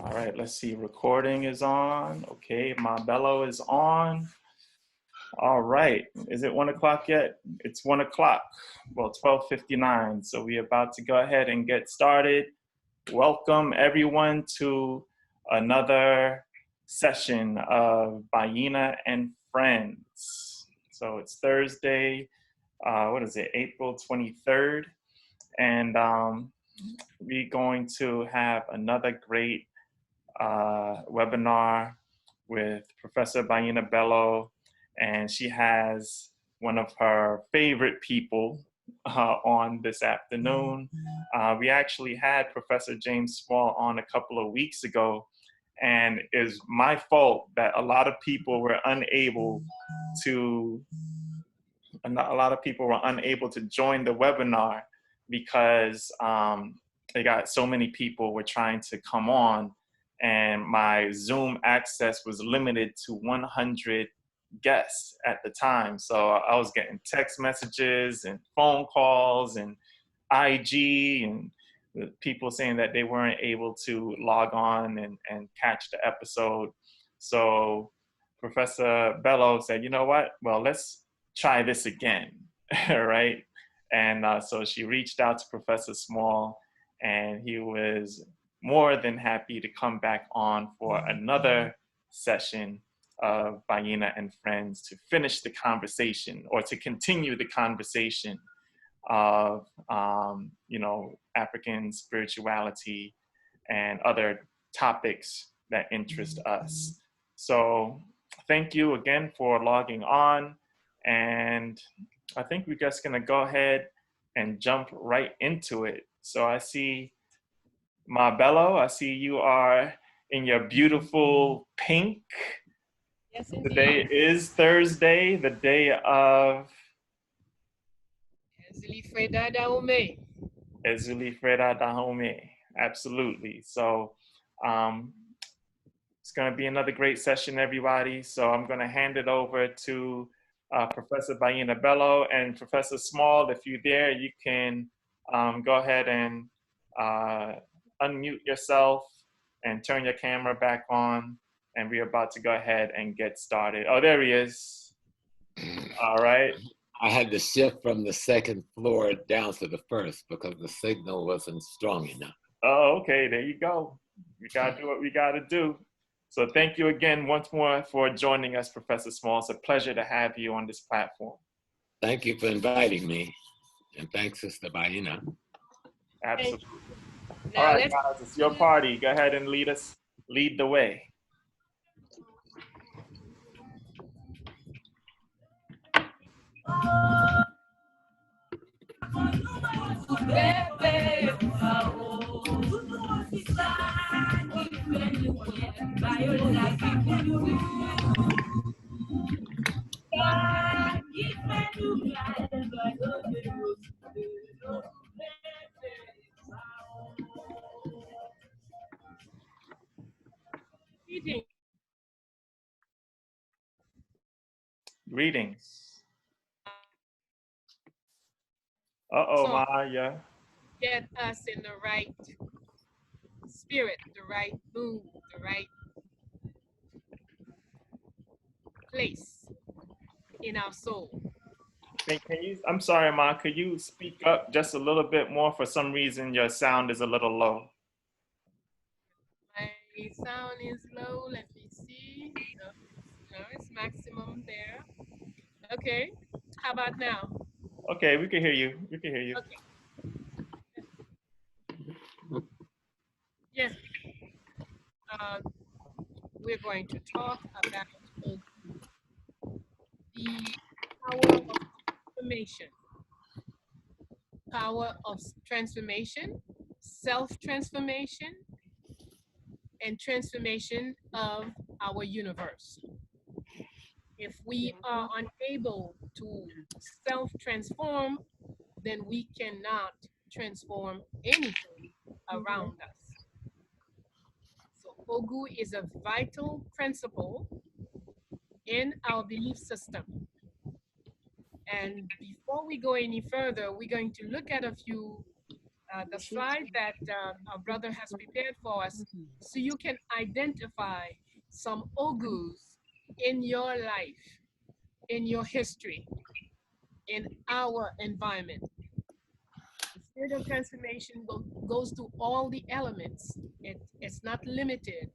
All right, let's see. Recording is on. Okay, my Bello is on. All right. Is it 1 o'clock yet? It's 1 o'clock. Well, 12:59. So we're about to go ahead and get started. Welcome everyone to another session of Bayyinah and Friends. So it's Thursday, what is it, April 23rd. And we're going to have another great webinar with Professor Bayyinah Bello, and she has one of her favorite people on this afternoon. We actually had Professor James Small on a couple of weeks ago, and it's my fault that a lot of people were unable to join the webinar because they got so many people were trying to come on, and my Zoom access was limited to 100 guests at the time. So I was getting text messages and phone calls and IG and people saying that they weren't able to log on and catch the episode. So Professor Bello said, you know what? Well, let's try this again, right? And so she reached out to Professor Small, and he was more than happy to come back on for another session of Bayyinah and Friends to finish the conversation, or to continue the conversation of African spirituality and other topics that interest us. So thank you again for logging on, and I think we're just gonna go ahead and jump right into it. So I see Ma Bello, I see you are in your beautiful pink. Yes, indeed. Today is Thursday, the day of Ezulifreda Dahomey. Ezulifreda Dahomey. Absolutely. So it's going to be another great session, everybody. So I'm going to hand it over to Professor Bayyinah Bello, and Professor Small. If you're there, you can go ahead and unmute yourself and turn your camera back on, and we're about to go ahead and get started. Oh, there he is. All right. I had to shift from the second floor down to the first because the signal wasn't strong enough. Oh, okay, there you go. We gotta do what we gotta do. So thank you again once more for joining us, Professor Small. It's a pleasure to have you on this platform. Thank you for inviting me, and thanks, Sister Bayyinah. Absolutely. Now All right, guys, it's your party. Go ahead and lead the way. Greetings. Uh-oh, So, Maya. get us in the right spirit, the right mood, the right place in our soul. Can you, I'm sorry, Ma, could you speak up just a little bit more? For some reason, your sound is a little low. My sound is low. Let me see. No, it's maximum there. Okay. How about now? Okay, we can hear you. We can hear you. Okay. Yes. We're going to talk about the power of transformation. Power of transformation, self-transformation, and transformation of our universe. If we are unable to self-transform, then we cannot transform anything around us. So Ogu is a vital principle in our belief system. And before we go any further, we're going to look at a few the slide that our brother has prepared for us, so you can identify some ogus in your life, in your history, in our environment. The spirit of transformation goes to all the elements. It's not limited,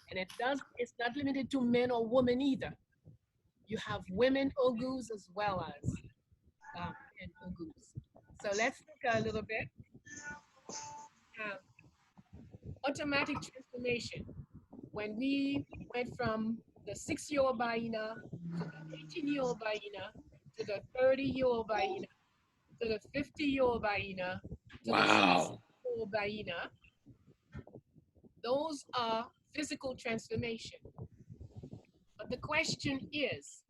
and it's not limited to men or women either. You have women ogus as well as men ogus. So let's look a little bit. Uh, Automatic transformation. When we went from the 6-year-old Bayyinah to the 18-year-old Bayyinah to the 30-year-old Bayyinah to the 50-year-old Bayyinah to the 60-year-old Bayyinah, those are physical transformation. But the question is,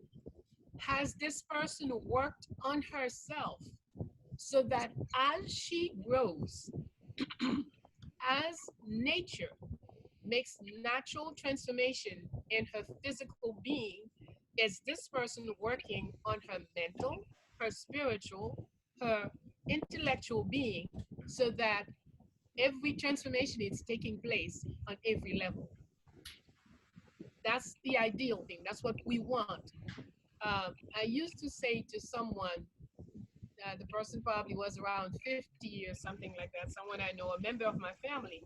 has this person worked on herself so that as she grows, as nature makes natural transformation in her physical being, is this person working on her mental, her spiritual, her intellectual being, so that every transformation is taking place on every level? That's the ideal thing. That's what we want. I used to say to someone, the person probably was around 50 or something like that, someone I know, a member of my family.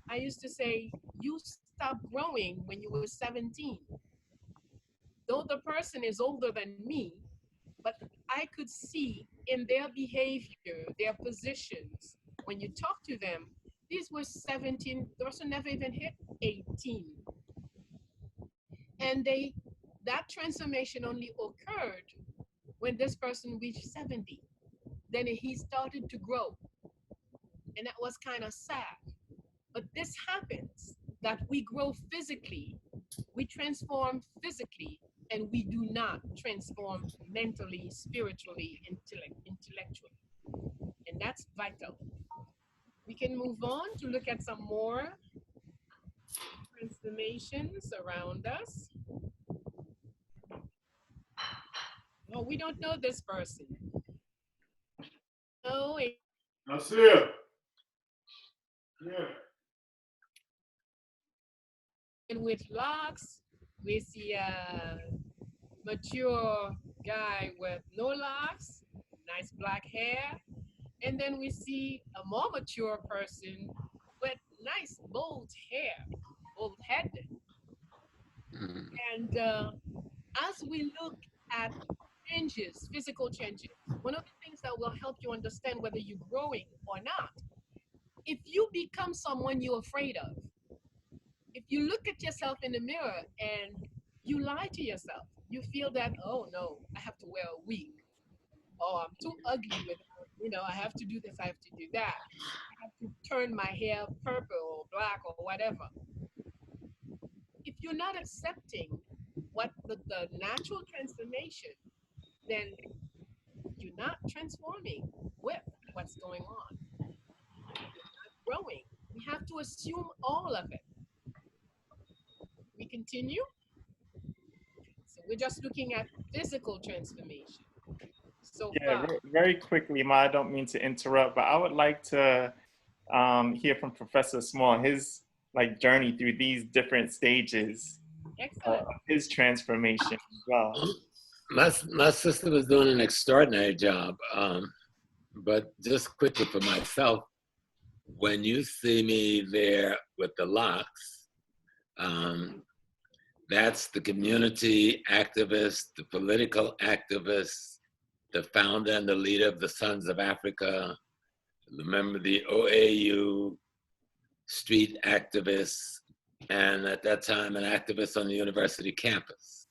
I used to say, you stopped growing when you were 17. Though the person is older than me, but I could see in their behavior, their positions, when you talk to them, these were 17, the person never even hit 18. And that transformation only occurred when this person reached 70. Then he started to grow. And that was kind of sad. But this happens, that we grow physically, we transform physically, and we do not transform mentally, spiritually, intellectually. And that's vital. We can move on to look at some more transformations around us. Oh, we don't know this person. Oh, I see it. Yeah. and with locks, we see a mature guy with no locks, nice black hair. And then we see a more mature person with nice bold hair, bold head. And as we look at changes, physical changes, one of the things that will help you understand whether you're growing or not, if you become someone you're afraid of, if you look at yourself in the mirror and you lie to yourself, you feel that, oh no, I have to wear a wig. Oh, I'm too ugly with, I have to do this, I have to do that. I have to turn my hair purple or black or whatever. If you're not accepting what the natural transformation, then you're not transforming with what's going on. You're not growing. We have to assume all of it. We continue. So we're just looking at physical transformation. So Yeah, far. very quickly, Ma, I don't mean to interrupt, but I would like to hear from Professor Small, his journey through these different stages of his transformation as well. My sister was doing an extraordinary job, but just quickly for myself, when you see me there with the locks, that's the community activist, the political activist, the founder and the leader of the Sons of Africa, remember the OAU street activist, and at that time an activist on the university campus.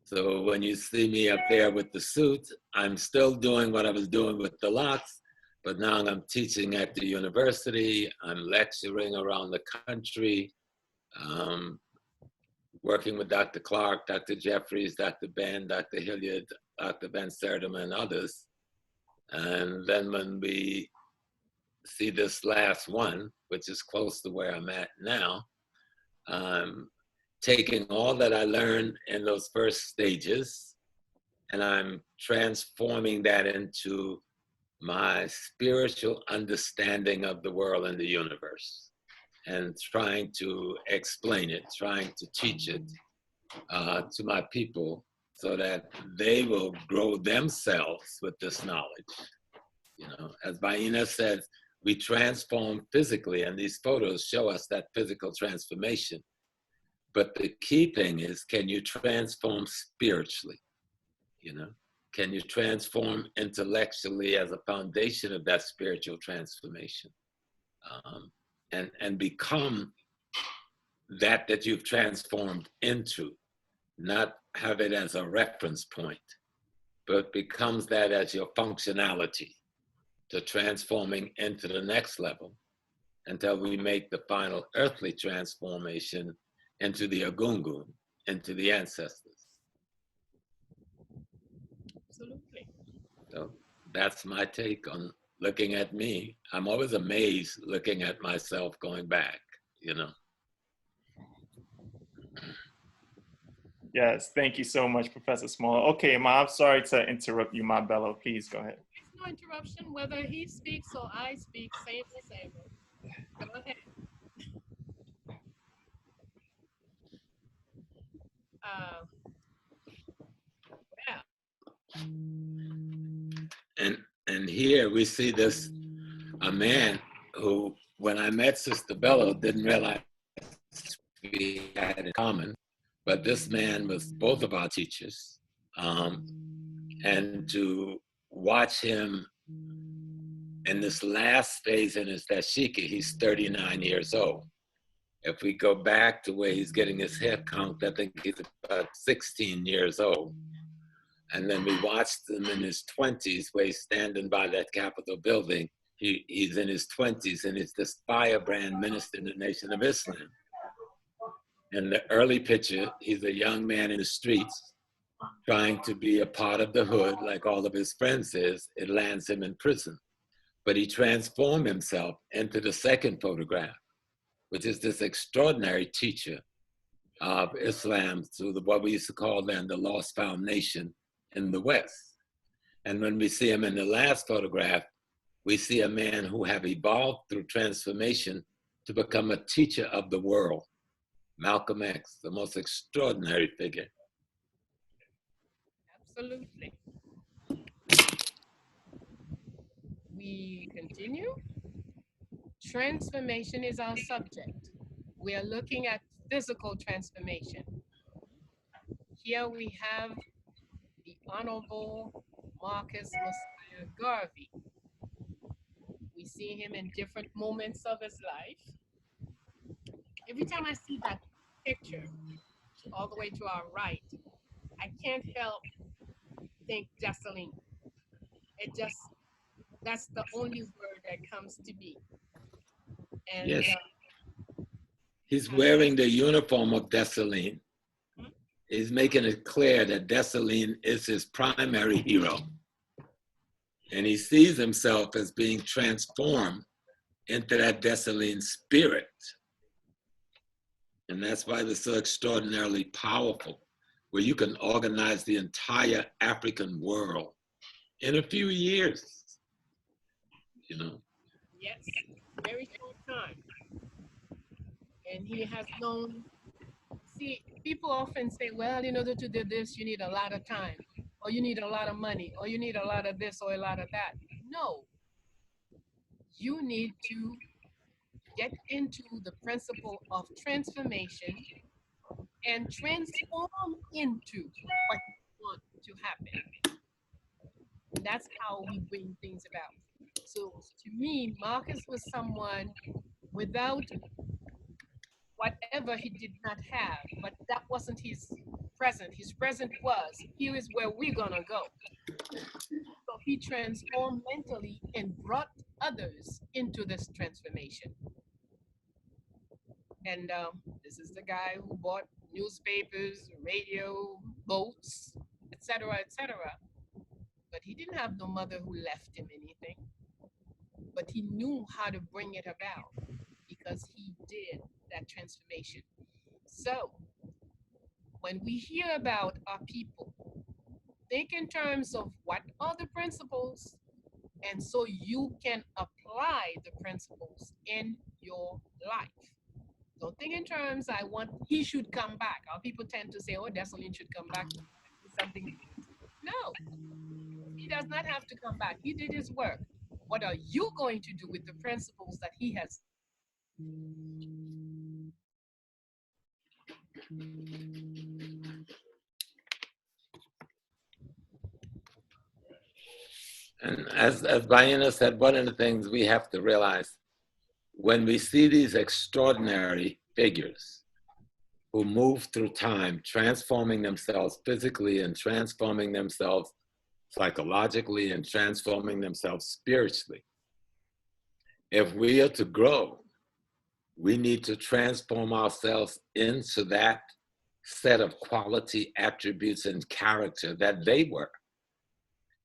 So when you see me up there with the suit, I'm still doing what I was doing with the locks, but now I'm teaching at the university, I'm lecturing around the country, working with Dr. Clark, Dr. Jeffries, Dr. Ben, Dr. Hilliard, Dr. Ben Sertima, and others. And then when we see this last one, which is close to where I'm at now, taking all that I learned in those first stages, and I'm transforming that into my spiritual understanding of the world and the universe, and trying to explain it, trying to teach it to my people so that they will grow themselves with this knowledge. You know, as Bayyinah says, we transform physically, and these photos show us that physical transformation. But the key thing is, can you transform spiritually? You know, can you transform intellectually as a foundation of that spiritual transformation, and become that you've transformed into, not have it as a reference point, but becomes that as your functionality to transforming into the next level until we make the final earthly transformation into the Ogun, into the ancestors. Absolutely. So that's my take on looking at me. I'm always amazed looking at myself going back, you know. Yes, thank you so much, Professor Small. Okay, Ma, I'm sorry to interrupt you, Ma Bello. Please go ahead. There's no interruption, whether he speaks or I speak, same. Go ahead. Uh, yeah. And here we see this, a man who, when I met Sister Bello, didn't realize we had in common, but this man was both of our teachers. And to watch him in this last phase in his dashiki, he's 39 years old. If we go back to where he's getting his hair conked, I think he's about 16 years old. And then we watched him in his 20s, where he's standing by that Capitol building. He's in his 20s, and he's this firebrand minister in the Nation of Islam. In the early picture, he's a young man in the streets trying to be a part of the hood like all of his friends is. It lands him in prison. But he transformed himself into the second photograph, which is this extraordinary teacher of Islam through what we used to call then the Lost Foundation in the West. And when we see him in the last photograph, we see a man who have evolved through transformation to become a teacher of the world. Malcolm X, the most extraordinary figure. Absolutely. We continue. Transformation is our subject. We are looking at physical transformation. Here we have the Honorable Marcus Messiah Garvey. We see him in different moments of his life. Every time I see that picture, all the way to our right, I can't help think Jesseline. It just, that's the only word that comes to me. And yes. He's wearing the uniform of Dessalines. He's making it clear that Dessalines is his primary hero. And he sees himself as being transformed into that Dessalines spirit. And that's why they're so extraordinarily powerful, where you can organize the entire African world in a few years, you know? yes, very short time. And he has known, see, people often say, well, you know, to do this, you need a lot of time, or you need a lot of money, or you need a lot of this or a lot of that. No, you need to get into the principle of transformation and transform into what you want to happen. And that's how we bring things about. So to me, Marcus was someone without whatever he did not have, but that wasn't his present. His present was, here is where we're gonna go. So he transformed mentally and brought others into this transformation. And this is the guy who bought newspapers, radio, boats, etc., etc. But he didn't have no mother who left him anything. But he knew how to bring it about because he did that transformation. So when we hear about our people, think in terms of what are the principles And so you can apply the principles in your life. Don't think in terms, I want, he should come back. Our people tend to say, oh, Dessalines should come back. It's something. No, he does not have to come back. He did his work. What are you going to do with the principles that he has? And as Bayyinah said, one of the things we have to realize when we see these extraordinary figures who move through time, transforming themselves physically and transforming themselves psychologically and transforming themselves spiritually, if we are to grow, we need to transform ourselves into that set of quality attributes and character that they were,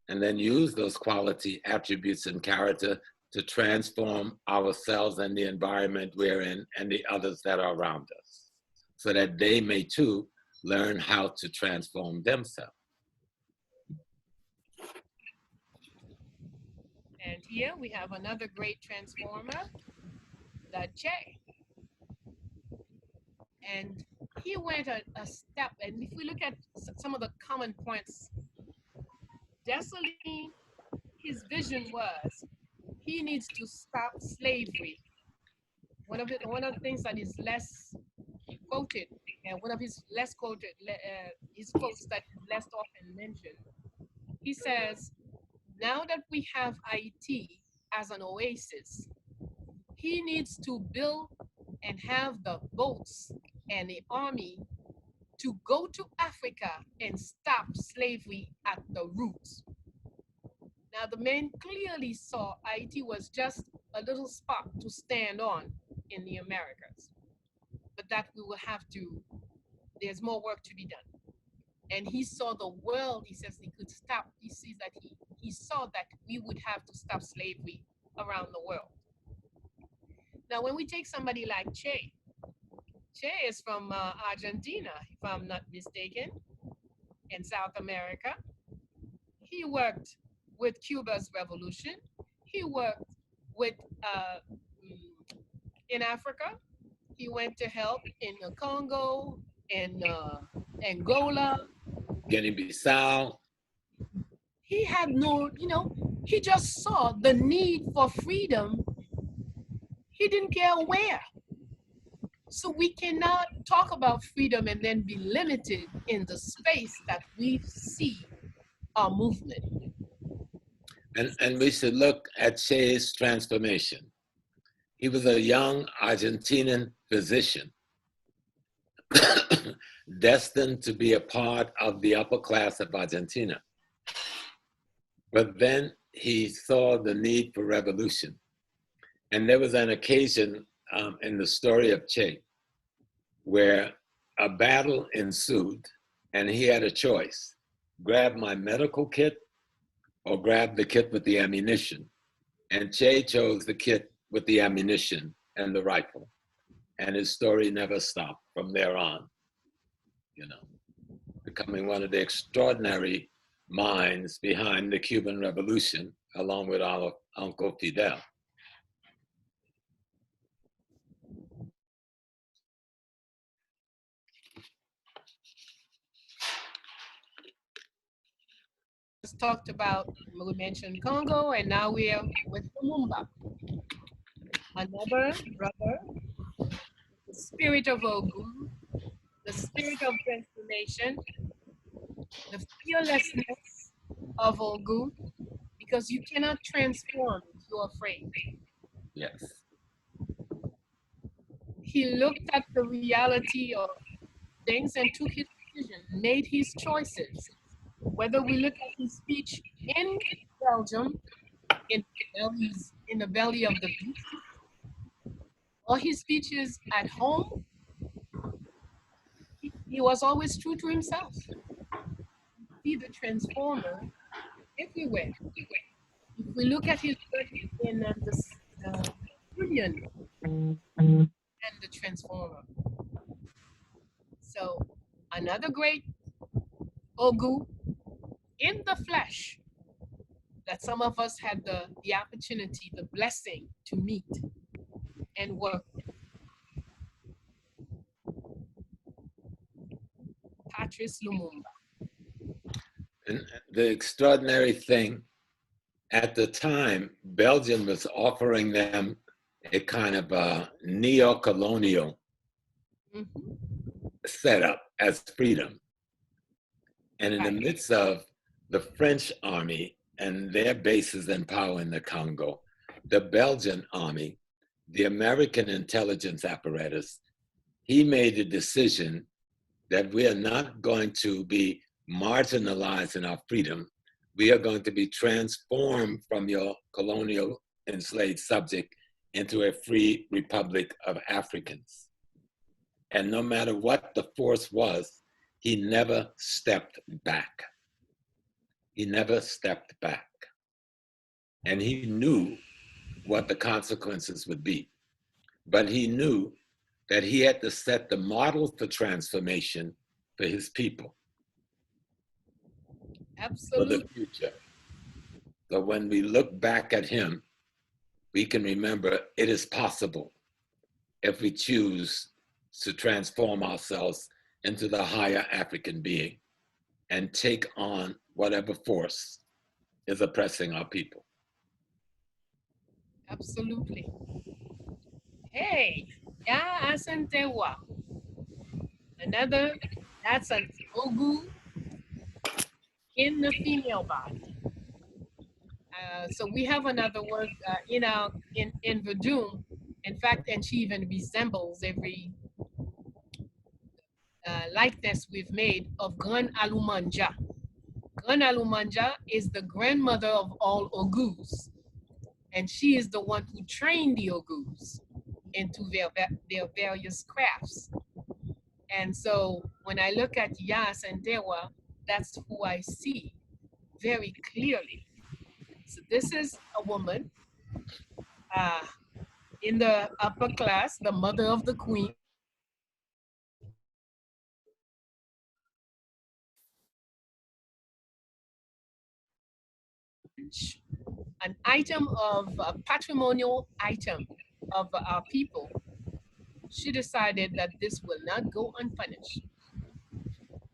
and then use those quality attributes and character to transform ourselves and the environment we're in and the others that are around us, so that they may too learn how to transform themselves. And here we have another great transformer, the Che. And he went a step, and if we look at some of the common points, Dessalines, his vision was he needs to stop slavery. One of the things that is less quoted, and one of his less quoted, his quotes that is less often mentioned. He says, now that we have Haiti as an oasis, he needs to build and have the boats and the army to go to Africa and stop slavery at the roots. Now, the men clearly saw Haiti was just a little spot to stand on in the Americas, but that we will have to, there's more work to be done. And he saw the world, he says he could stop, he sees that he saw that we would have to stop slavery around the world. Now, when we take somebody like Che is from Argentina, if I'm not mistaken, in South America. He worked with Cuba's revolution. He worked with in Africa. He went to help in the Congo, in Angola, Guinea-Bissau. He had no, he just saw the need for freedom. He didn't care where. So we cannot talk about freedom and then be limited in the space that we see our movement. And we should look at Che's transformation. He was a young Argentinian physician destined to be a part of the upper class of Argentina. But then he saw the need for revolution. And there was an occasion in the story of Che where a battle ensued and he had a choice: grab my medical kit or grab the kit with the ammunition. And Che chose the kit with the ammunition and the rifle. And his story never stopped from there on, becoming one of the extraordinary minds behind the Cuban Revolution, along with our Uncle Fidel. Just talked about, we mentioned Congo, and now we are with Lumumba, another brother, the spirit of Ogun, the spirit of transformation, the fearlessness of Ogun, because you cannot transform if you're afraid. Yes. He looked at the reality of things and took his decision, made his choices. Whether we look at his speech in Belgium, in the belly of the beast, or his speeches at home, he was always true to himself. See the transformer everywhere. If we look at his work in the Union and the transformer. So another great Ogu in the flesh, that some of us had the opportunity, the blessing to meet and work with. Patrice Lumumba. And the extraordinary thing, at the time, Belgium was offering them a kind of a neo-colonial setup as freedom. And in the midst of the French army and their bases and power in the Congo, the Belgian army, the American intelligence apparatus, he made a decision that we are not going to be marginalized in our freedom. We are going to be transformed from your colonial enslaved subject into a free republic of Africans. And no matter what the force was, he never stepped back. He never stepped back. And he knew what the consequences would be. But he knew that he had to set the model for transformation for his people. Absolutely. For the future. So when we look back at him, we can remember it is possible if we choose to transform ourselves into the higher African being and take on whatever force is oppressing our people. Absolutely. Hey, ya asantewa. Another, that's an Ogu in the female body. So we have another word in Vadum, in fact, and she even resembles every likeness we've made of Gran Alumanja. Gran Alumanja is the grandmother of all Ogus, and she is the one who trained the Ogus into their various crafts. And so when I look at Yas and Dewa, that's who I see very clearly. So this is a woman in the upper class, the mother of the queen. An item of a patrimonial item of our people. She decided that this will not go unpunished.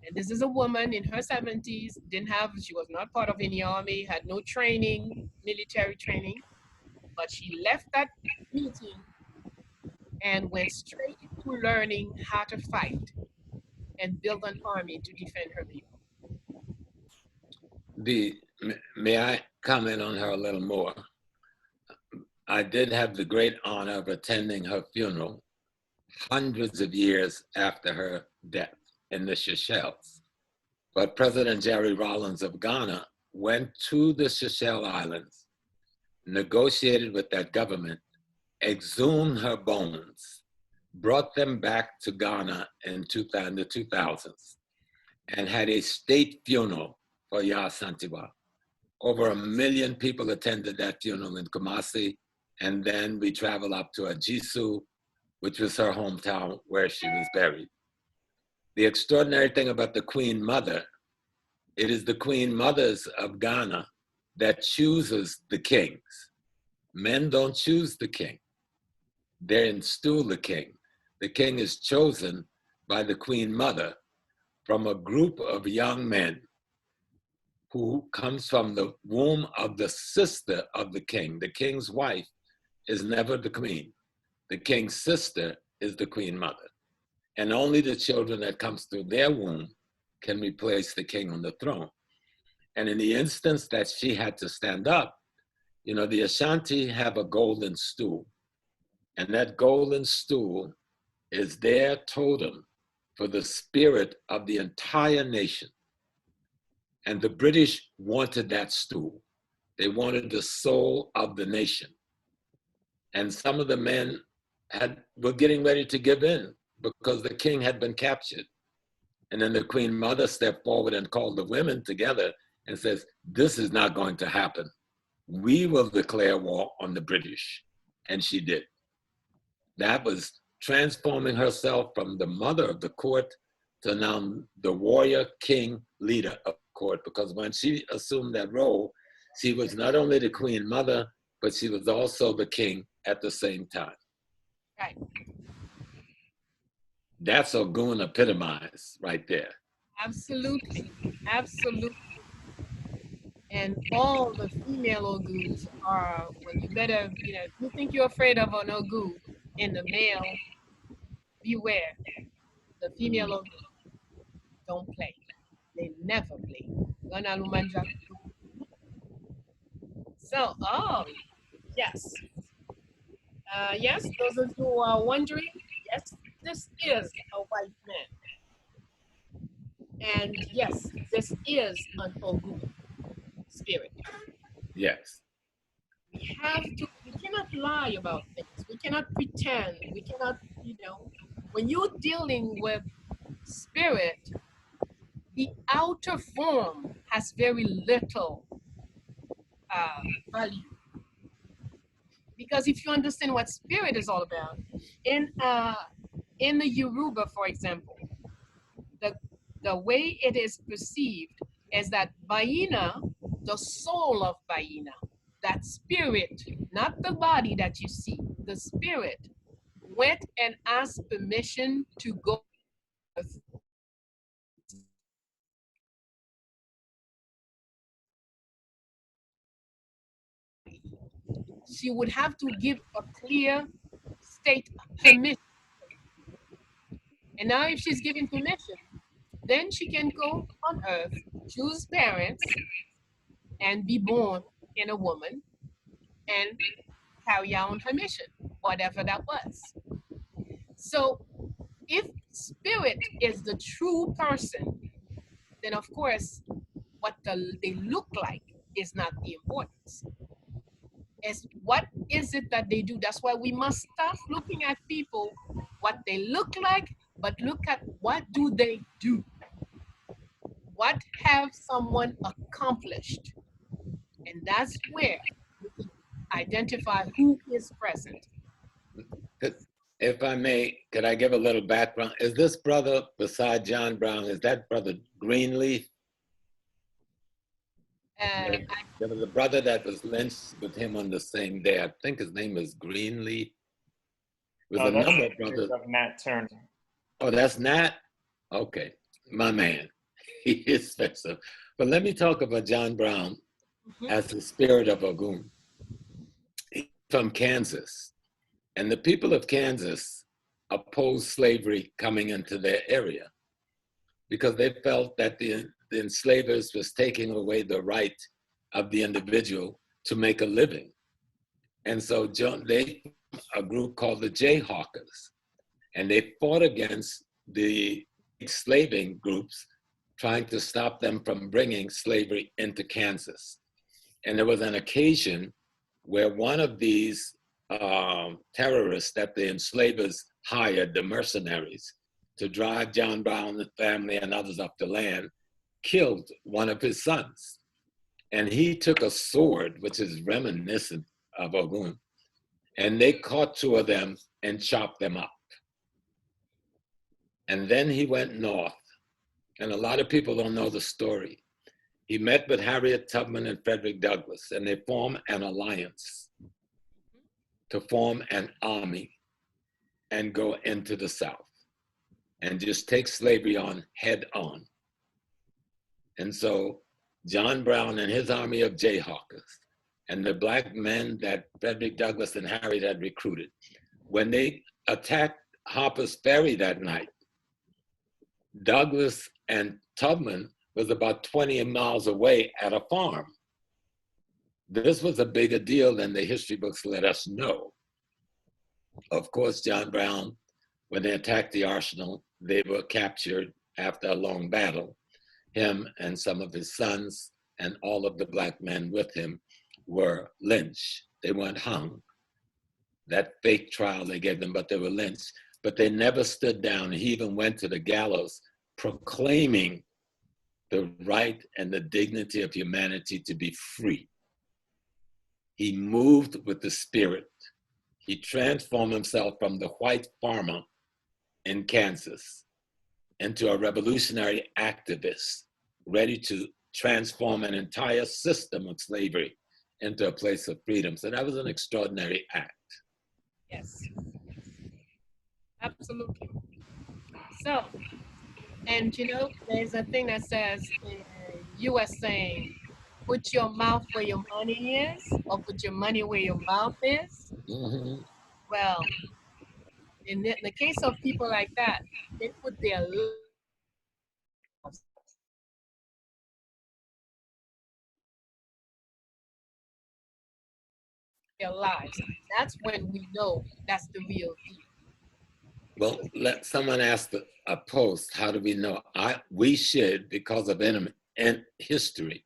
And this is a woman in her 70s, she was not part of any army, had no training, military training, but she left that meeting and went straight to learning how to fight and build an army to defend her people. May I comment on her a little more? I did have the great honor of attending her funeral hundreds of years after her death in the Seychelles. But President Jerry Rawlings of Ghana went to the Seychelles Islands, negotiated with that government, exhumed her bones, brought them back to Ghana in the 2000s, and had a state funeral for Ya Santiwa. Over 1 million people attended that funeral in Kumasi, and then we traveled up to Ajisu, which was her hometown where she was buried. The extraordinary thing about the Queen Mother, it is the Queen Mothers of Ghana that chooses the kings. Men don't choose the king. They install the king. The king is chosen by the Queen Mother from a group of young men who comes from the womb of the sister of the king. The king's wife is never the queen. The king's sister is the Queen Mother. And only the children that comes through their womb can replace the king on the throne. And in the instance that she had to stand up, you know, the Ashanti have a golden stool. And that golden stool is their totem for the spirit of the entire nation. And the British wanted that stool. They wanted the soul of the nation. And some of the men were getting ready to give in because the king had been captured. And then the Queen Mother stepped forward and called the women together and says, this is not going to happen. We will declare war on the British. And she did. That was transforming herself from the mother of the court to now the warrior king leader of the court, because when she assumed that role, She was not only the queen mother, but she was also the king at the same time. Right. That's Ogun epitomized right there. Absolutely. Absolutely. And all the female Ogus are, well, you better, if you think you're afraid of an Ogu in the male, beware. The female Ogu don't play. They never play. Gana Lumanja. So, oh, yes. Yes, those of you who are wondering, yes, this is a white man. And yes, this is an Ogu spirit. Yes. We cannot lie about things. We cannot pretend. We cannot, when you're dealing with spirit, the outer form has very little value. Because if you understand what spirit is all about, in the Yoruba, for example, the way it is perceived is that Bayyinah, the soul of Bayyinah, that spirit, not the body that you see, the spirit, went and asked permission to go. She would have to give a clear state permission. And now if she's given permission, then she can go on earth, choose parents, and be born in a woman and carry out her mission, whatever that was. So if spirit is the true person, then of course what they look like is not the importance. It's what is it that they do. That's why we must stop looking at people, what they look like, but look at what do they do. What have someone accomplished? And that's where we can identify who is present. If I may, could I give a little background? Is this brother, beside John Brown, is that brother Greenleaf? There was a brother that was lynched with him on the same day. I think his name is Greenleaf. It was a number of brothers. Of Nat Turner. Oh, that's Nat? Okay, my man. He is special. But let me talk about John Brown as the spirit of Ogun. He's from Kansas. And the people of Kansas opposed slavery coming into their area because they felt that the enslavers was taking away the right of the individual to make a living. And so they, a group called the Jayhawkers, and they fought against the enslaving groups, trying to stop them from bringing slavery into Kansas. And there was an occasion where one of these terrorists that the enslavers hired, the mercenaries, to drive John Brown, the family, and others off the land, killed one of his sons. And he took a sword, which is reminiscent of Ogun, and they caught two of them and chopped them up. And then he went north, and a lot of people don't know the story. He met with Harriet Tubman and Frederick Douglass, and they formed an alliance to form an army and go into the South and just take slavery on head on. And so John Brown and his army of Jayhawkers and the black men that Frederick Douglass and Harriet had recruited, when they attacked Harper's Ferry that night, Douglass and Tubman was about 20 miles away at a farm. This was a bigger deal than the history books let us know. Of course, John Brown, when they attacked the arsenal, they were captured after a long battle. Him and some of his sons and all of the black men with him were lynched. They weren't hung. That fake trial they gave them, but they were lynched. But they never stood down. He even went to the gallows proclaiming the right and the dignity of humanity to be free. He moved with the spirit. He transformed himself from the white farmer in Kansas into a revolutionary activist, ready to transform an entire system of slavery into a place of freedom. So that was an extraordinary act. Yes, absolutely. So, and you know, there's a thing that says, you are saying, put your mouth where your money is, or put your money where your mouth is. Mm-hmm. Well, in the case of people like that, they put their lives. That's when we know that's the real deal. Well, let someone ask a post, how do we know? We should, because of in history,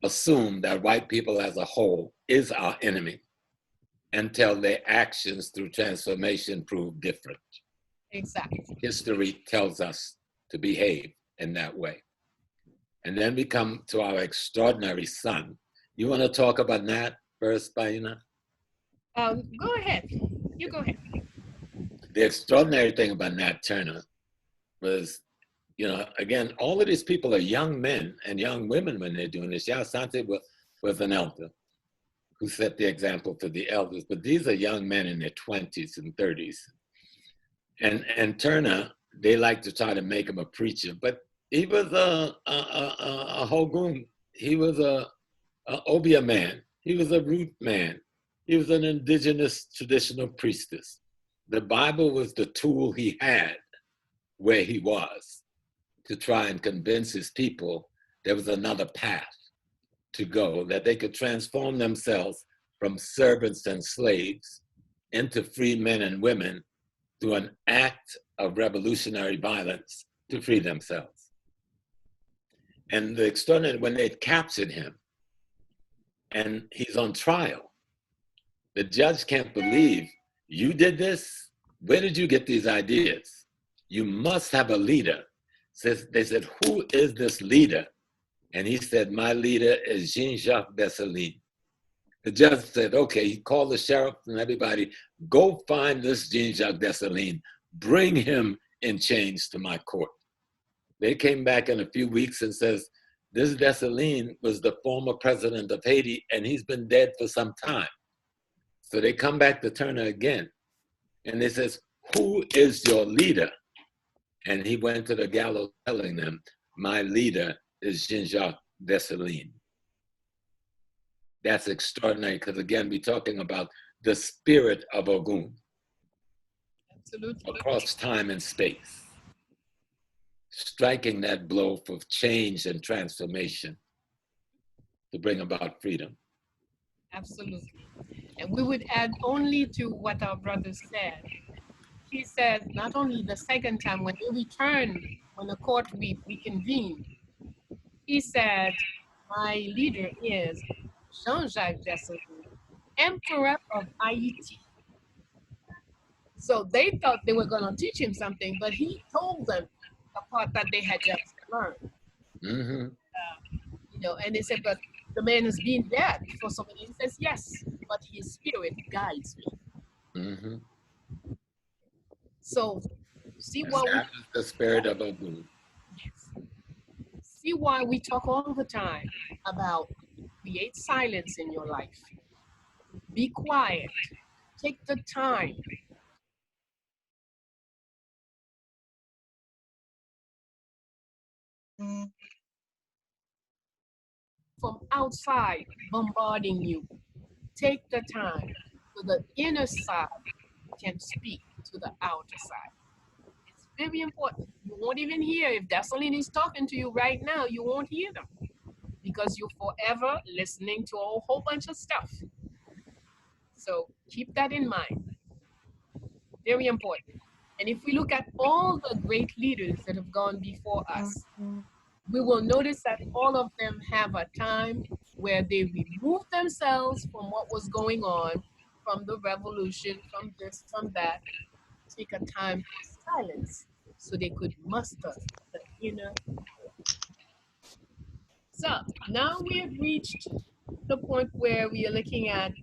assume that white people as a whole is our enemy until their actions through transformation prove different. Exactly. History tells us to behave in that way. And then we come to our extraordinary son. You want to talk about that first, Bayyinah? Go ahead. You go ahead. The extraordinary thing about Nat Turner was, you know, again, all of these people are young men and young women when they're doing this. Asante was an elder who set the example for the elders, but these are young men in their 20s and 30s. And Turner, they like to try to make him a preacher, but he was a Hogun. He was a Obia man. He was a root man. He was an indigenous traditional priestess. The Bible was the tool he had where he was to try and convince his people there was another path to go, that they could transform themselves from servants and slaves into free men and women through an act of revolutionary violence to free themselves. And the extraordinary, when they captured him and he's on trial, the judge can't believe you did this. Where did you get these ideas? You must have a leader. They said, who is this leader? And he said, my leader is Jean-Jacques Dessalines. The judge said, okay, he called the sheriff and everybody, go find this Jean-Jacques Dessalines, bring him in chains to my court. They came back in a few weeks and says, this Dessalines was the former president of Haiti and he's been dead for some time. So they come back to Turner again and they says, who is your leader? And he went to the gallows telling them, my leader is Jean-Jacques Dessalines. That's extraordinary because again, we're talking about the spirit of Ogun. Absolutely. Across time and space, striking that blow for change and transformation to bring about freedom. Absolutely. And we would add only to what our brother said. He said not only the second time when they returned, when the court reconvened, he said, my leader is Jean-Jacques Dessalines, Emperor of Haiti. So they thought they were going to teach him something, but he told them the part that they had just learned. Mm-hmm. You know, and they said, but the man has been dead for so many. He says, yes, but his spirit guides me. Mm-hmm. So see And why that is the spirit of Ogun. yes. See why we talk all the time about create silence in your life. Be quiet. Take the time. From outside bombarding you, take the time so the inner side can speak to the outer side. It's very important. You won't even hear if Dessalines is talking to you right now, you won't hear them because you're forever listening to a whole bunch of stuff. So keep that in mind. Very important. And if we look at all the great leaders that have gone before us, we will notice that all of them have a time where they removed themselves from what was going on, from the revolution, from this, from that, take a time for silence so they could muster the inner. So now we have reached the point where we are looking at,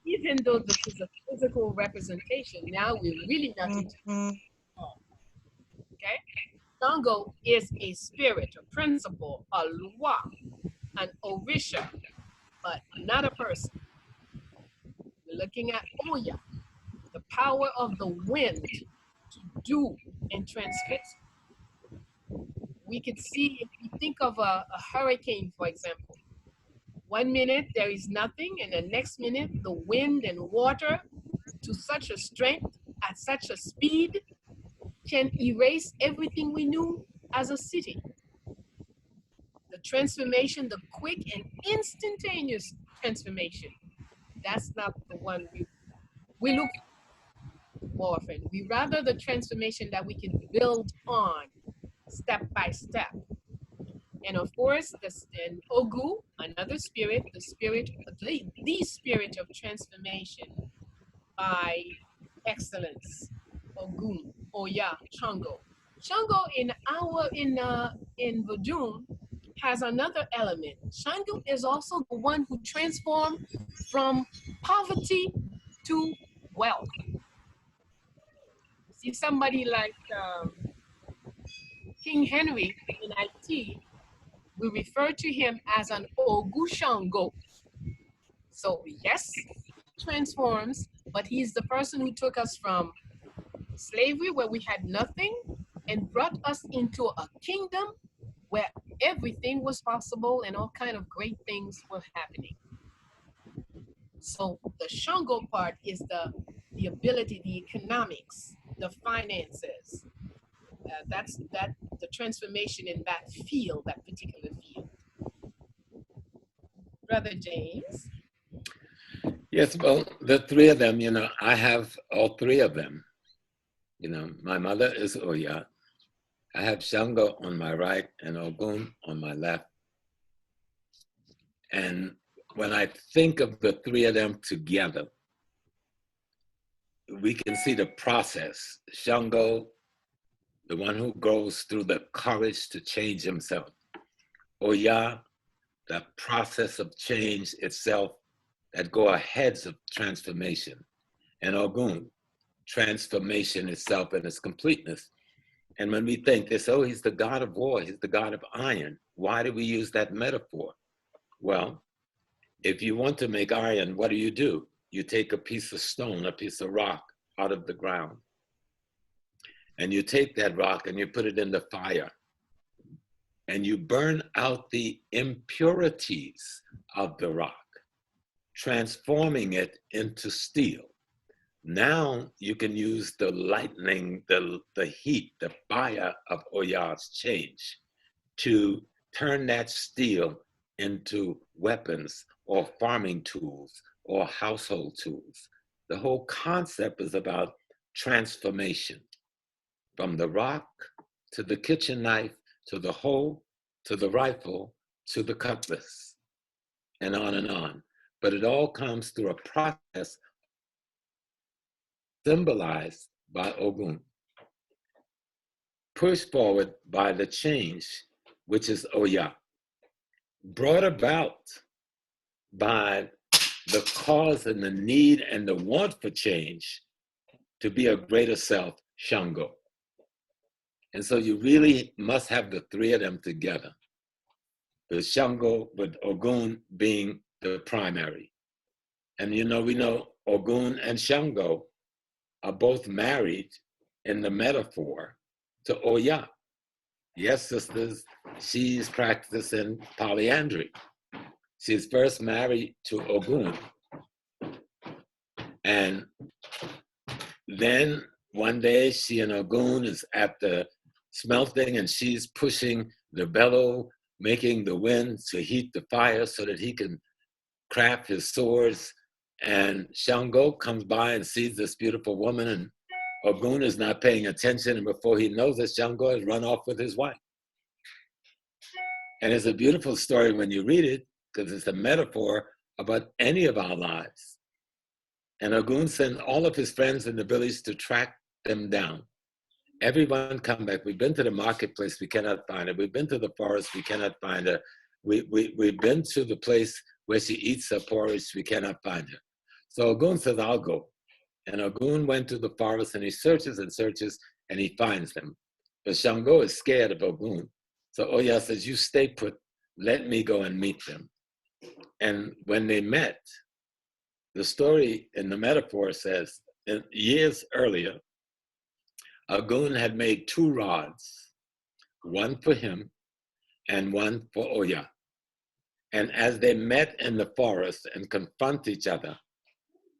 even though this is a physical representation, now we're really not into it. Okay? Shango is a spirit, a principle, a lwa, an orisha, but not a person. We're looking at Oya, the power of the wind to do and transmit. We could see, if we think of a hurricane, for example, 1 minute there is nothing, and the next minute the wind and water to such a strength, at such a speed, can erase everything we knew as a city. The transformation, the quick and instantaneous transformation, that's not the one we look more often. We rather the transformation that we can build on step by step. And of course, and Ogu, another spirit, the spirit of transformation by excellence. Ogun, Oya, Shango. Shango in Vodun has another element. Shango is also the one who transformed from poverty to wealth. See somebody like King Henry in IT, we refer to him as an Ogu Shango. So yes, he transforms, but he's the person who took us from slavery where we had nothing and brought us into a kingdom where everything was possible and all kind of great things were happening. So the Shango part is the ability, the economics, the finances. That's the transformation in that field, that particular field. Brother James. Yes, well, the three of them, I have all three of them. My mother is Oya. I have Shango on my right and Ogun on my left. And when I think of the three of them together, we can see the process. Shango, the one who goes through the courage to change himself. Oya, the process of change itself that go ahead of transformation. And Ogun, transformation itself in its completeness. And when we think this, oh, he's the god of war, he's the god of iron. Why do we use that metaphor? Well, if you want to make iron, what do? You take a piece of stone, a piece of rock out of the ground. And you take that rock and you put it in the fire. And you burn out the impurities of the rock, transforming it into steel. Now you can use the lightning, the heat, the fire of Oya's change to turn that steel into weapons or farming tools or household tools. The whole concept is about transformation, from the rock to the kitchen knife, to the hoe, to the rifle, to the cutlass, and on and on. But it all comes through a process symbolized by Ogun, pushed forward by the change, which is Oya, brought about by the cause and the need and the want for change to be a greater self, Shango. And so you really must have the three of them together. The Shango with Ogun being the primary. And we know Ogun and Shango are both married in the metaphor to Oya. Yes, sisters, she's practicing polyandry. She's first married to Ogun. And then one day she and Ogun is at the smelting and she's pushing the bellow, making the wind to heat the fire so that he can craft his swords. And Shango comes by and sees this beautiful woman, and Ogun is not paying attention, and before he knows it, Shango has run off with his wife. And it's a beautiful story when you read it, because it's a metaphor about any of our lives. And Ogun sent all of his friends in the village to track them down. Everyone come back. We've been to the marketplace, we cannot find her. We've been to the forest, we cannot find her. We've been to the place where she eats her porridge, we cannot find her. So Ogun says, I'll go. And Ogun went to the forest and he searches and searches and he finds them. But Shango is scared of Ogun. So Oya says, you stay put, let me go and meet them. And when they met, the story in the metaphor says, years earlier, Ogun had made 2 rods, one for him and one for Oya. And as they met in the forest and confront each other,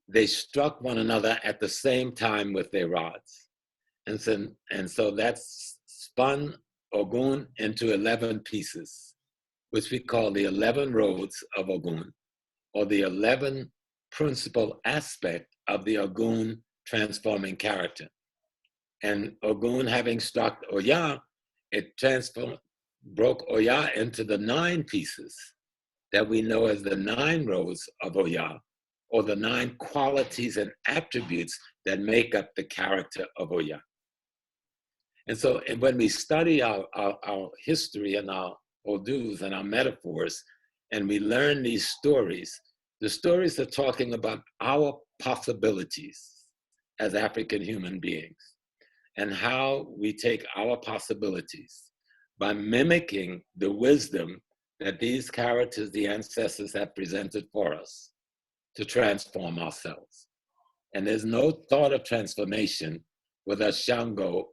they struck one another at the same time with their rods. And so that spun Ogun into 11 pieces, which we call the 11 roads of Ogun, or the 11 principal aspect of the Ogun transforming character. And Ogun having struck Oya, it broke Oya into the 9 pieces that we know as the 9 roads of Oya, or the 9 qualities and attributes that make up the character of Oya. And so when we study our history and our odus and our metaphors, and we learn these stories, the stories are talking about our possibilities as African human beings, and how we take our possibilities by mimicking the wisdom that these characters, the ancestors, have presented for us to transform ourselves. And there's no thought of transformation without Shango,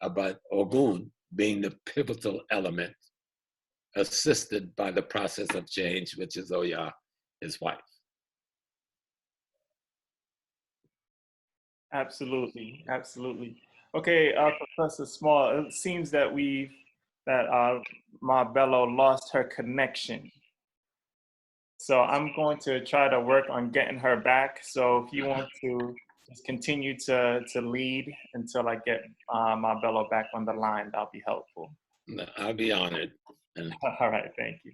about Ogun being the pivotal element, assisted by the process of change, which is Oya, his wife. Absolutely, absolutely. Okay, Professor Small, it seems that Ma Bello lost her connection. So I'm going to try to work on getting her back. So if you want to just continue to lead until I get Ma Bello back on the line, that'll be helpful. I'll be honored. And all right, thank you.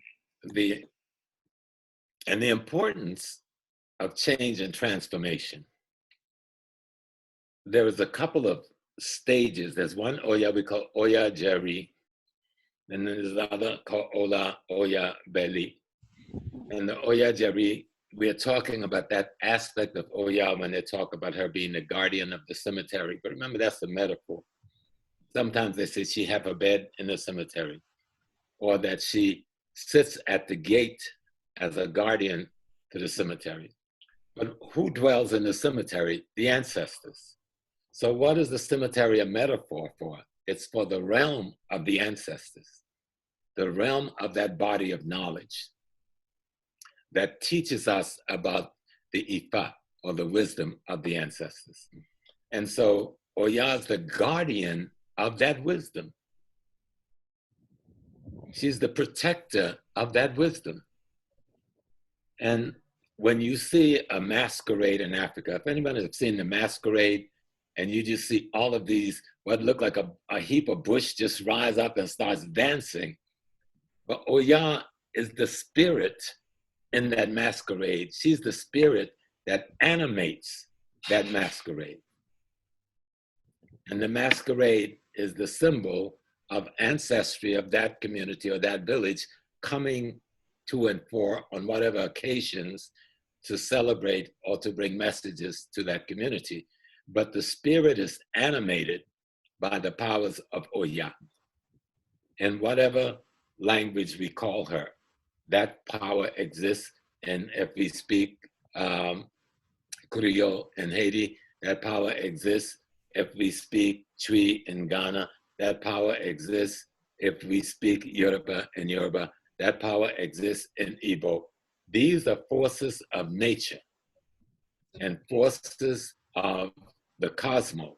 The importance of change and transformation. There is a couple of stages. There's one Oya we call Oya Jeri, and then there's another called Oya Belli. And the Oya Jeri, we're talking about that aspect of Oya when they talk about her being the guardian of the cemetery. But remember, that's a metaphor. Sometimes they say she have her bed in the cemetery, or that she sits at the gate as a guardian to the cemetery. But who dwells in the cemetery? The ancestors. So what is the cemetery a metaphor for? It's for the realm of the ancestors, the realm of that body of knowledge that teaches us about the Ifa, or the wisdom of the ancestors. And so Oya is the guardian of that wisdom. She's the protector of that wisdom. And when you see a masquerade in Africa, if anybody has seen the masquerade, and you just see all of these, what look like a heap of bush just rise up and starts dancing. But Oya is the spirit in that masquerade. She's the spirit that animates that masquerade. And the masquerade is the symbol of ancestry of that community or that village coming to and for on whatever occasions to celebrate or to bring messages to that community. But the spirit is animated by the powers of Oya. In whatever language we call her, that power exists. And if we speak Creole in Haiti, that power exists. If we speak Twi in Ghana, that power exists. If we speak Yoruba in Yoruba, that power exists in Igbo. These are forces of nature and forces of the cosmos.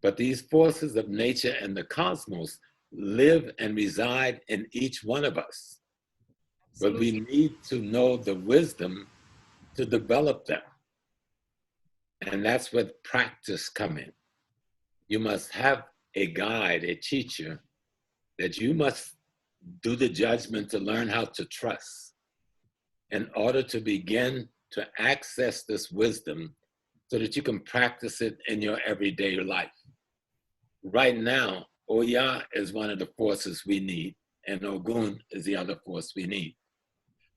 But these forces of nature and the cosmos live and reside in each one of us. But we need to know the wisdom to develop them. And that's where practice comes in. You must have a guide, a teacher, that you must do the judgment to learn how to trust in order to begin to access this wisdom so that you can practice it in your everyday life. Right now, Oya is one of the forces we need, and Ogun is the other force we need.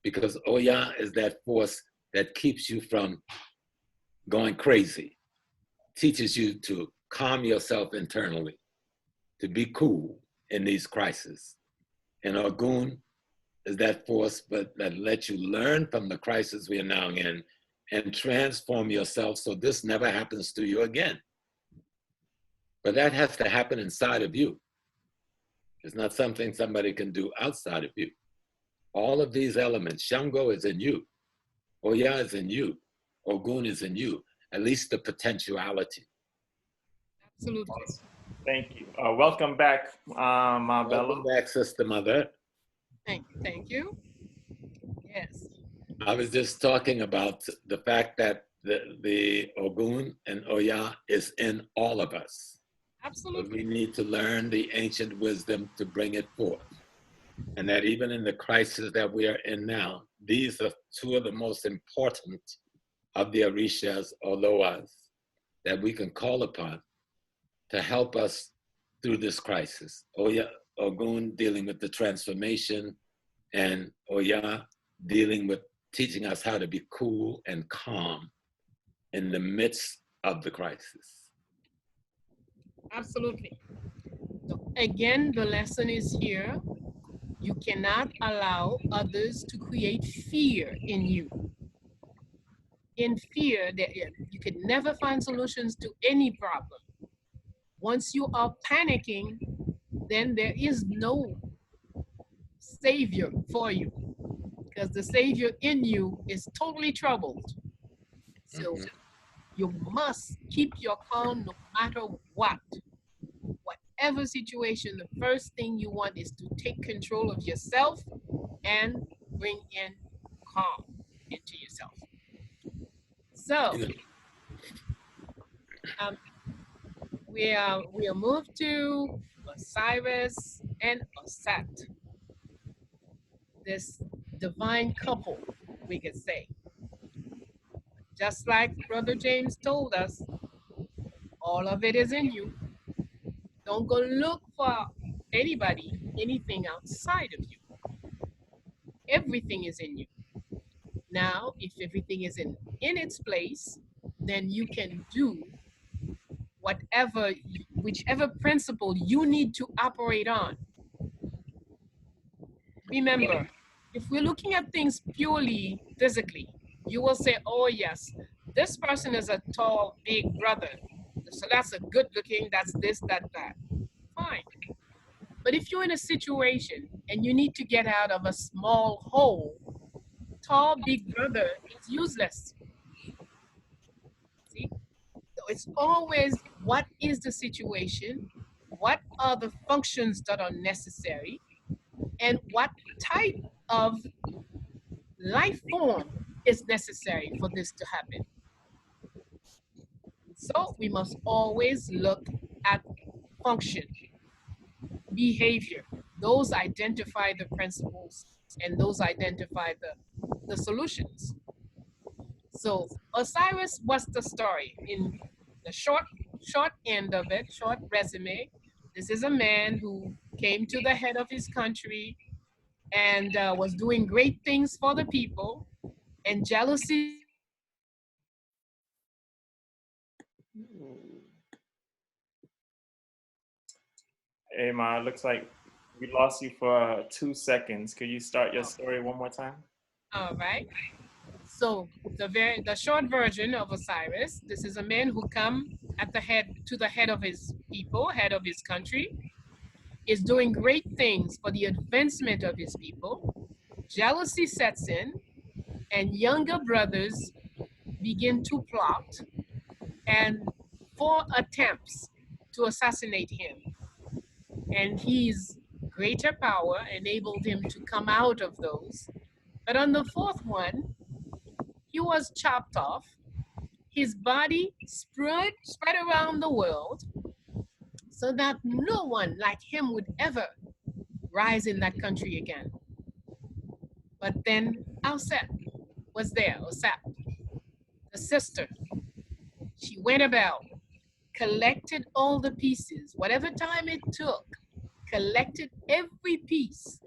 Because Oya is that force that keeps you from going crazy, teaches you to calm yourself internally, to be cool in these crises. And Ogun is that force that lets you learn from the crisis we are now in and transform yourself so this never happens to you again. But that has to happen inside of you. It's not something somebody can do outside of you. All of these elements, Shango is in you, Oya is in you, Ogun is in you, at least the potentiality. Absolutely. Thank you. Welcome back, Ma Bello. Welcome back, Sister Mother. Thank you. Thank you. Yes. I was just talking about the fact that the Ogun and Oya is in all of us. But Absolutely. we need to learn the ancient wisdom to bring it forth. And that even in the crisis that we are in now, these are two of the most important of the Orishas or Loas that we can call upon to help us through this crisis. Oya, Ogun dealing with the transformation, and Oya dealing with teaching us how to be cool and calm in the midst of the crisis. Absolutely. So again, the lesson is here. You cannot allow others to create fear in you. In fear, you can never find solutions to any problem. Once you are panicking, then there is no savior for you, because the savior in you is totally troubled. So you must keep your calm no matter what. Whatever situation, the first thing you want is to take control of yourself and bring in calm into yourself. So we are moved to Osiris and Asset, this divine couple, we could say. Just like Brother James told us, all of it is in you. Don't go look for anybody, anything outside of you. Everything is in you. Now, if everything is in its place, then you can do whatever, whichever principle you need to operate on. Remember, if we're looking at things purely physically, you will say, oh yes, this person is a tall, big brother. So that's a good looking, that's this, that. Fine. But if you're in a situation and you need to get out of a small hole, tall, big brother is useless. See? So it's always, what is the situation? What are the functions that are necessary? And what type of life form is necessary for this to happen? So we must always look at function, behavior. Those identify the principles and those identify the solutions. So Osiris, what's the story? In the short end of it, short resume, this is a man who came to the head of his country and was doing great things for the people, and jealousy. Hey, Ma, looks like we lost you for 2 seconds. Could you start your story one more time? All right. So the short version of Osiris, this is a man who come to the head of his people, head of his country, is doing great things for the advancement of his people. Jealousy sets in, and younger brothers begin to plot, and 4 attempts to assassinate him. And his greater power enabled him to come out of those. But on the 4th one, he was chopped off, his body spread around the world so that no one like him would ever rise in that country again. But then Asset was there, Asset, the sister. She went about, collected all the pieces, whatever time it took, collected every piece,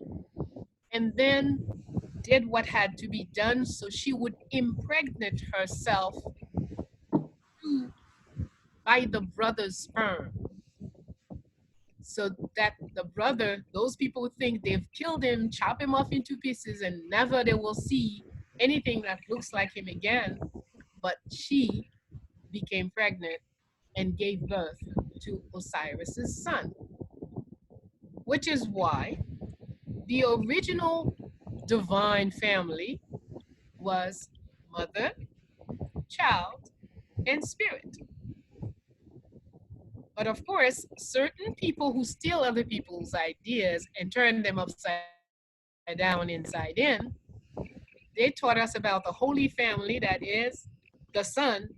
and then did what had to be done so she would impregnate herself to by the brother's sperm. So that the brother, those people think they've killed him, chop him off into pieces, and never they will see anything that looks like him again. But she became pregnant and gave birth to Osiris's son, which is why the original divine family was mother, child, and spirit. But of course, certain people who steal other people's ideas and turn them upside down inside in, they taught us about the Holy Family that is the Son,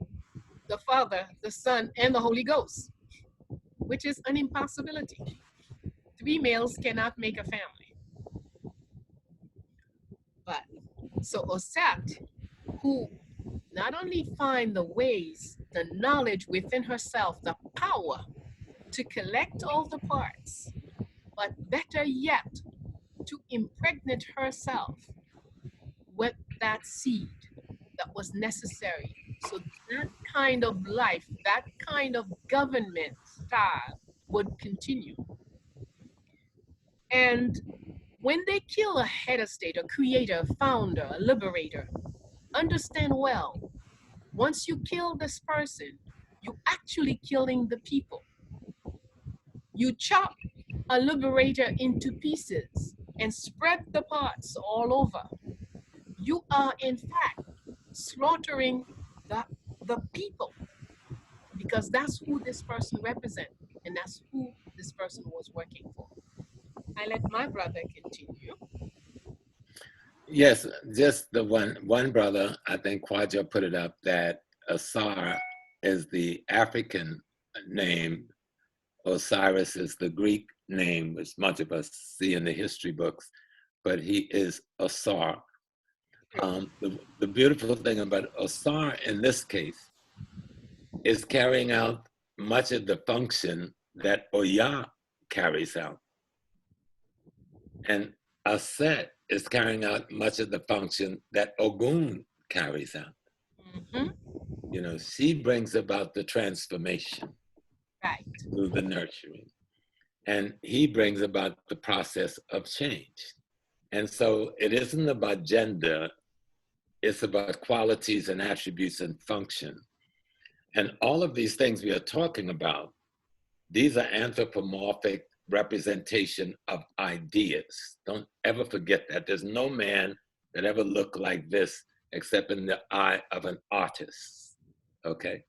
the Father, the Son, and the Holy Ghost, which is an impossibility. Three males cannot make a family. But so Osat, who not only find the ways, the knowledge within herself, the power to collect all the parts, but better yet, to impregnate herself with that seed that was necessary. So that kind of life, that kind of government style would continue. And when they kill a head of state, a creator, a founder, a liberator, understand well, once you kill this person, you're actually killing the people. You chop a liberator into pieces and spread the parts all over. You are in fact slaughtering the people, because that's who this person represents and that's who this person was working for. I let my brother continue. Yes, just the one brother, I think Quadra put it up, that Asar is the African name, Osiris is the Greek name, which much of us see in the history books, but he is Asar. The beautiful thing about Asar in this case is carrying out much of the function that Oya carries out. And Aset is carrying out much of the function that Ogun carries out. Mm-hmm. You know, she brings about the transformation Right. through the nurturing. And he brings about the process of change. And so it isn't about gender, it's about qualities and attributes and function. And all of these things we are talking about, these are anthropomorphic representation of ideas. Don't ever forget that. There's no man that ever looked like this except in the eye of an artist, okay?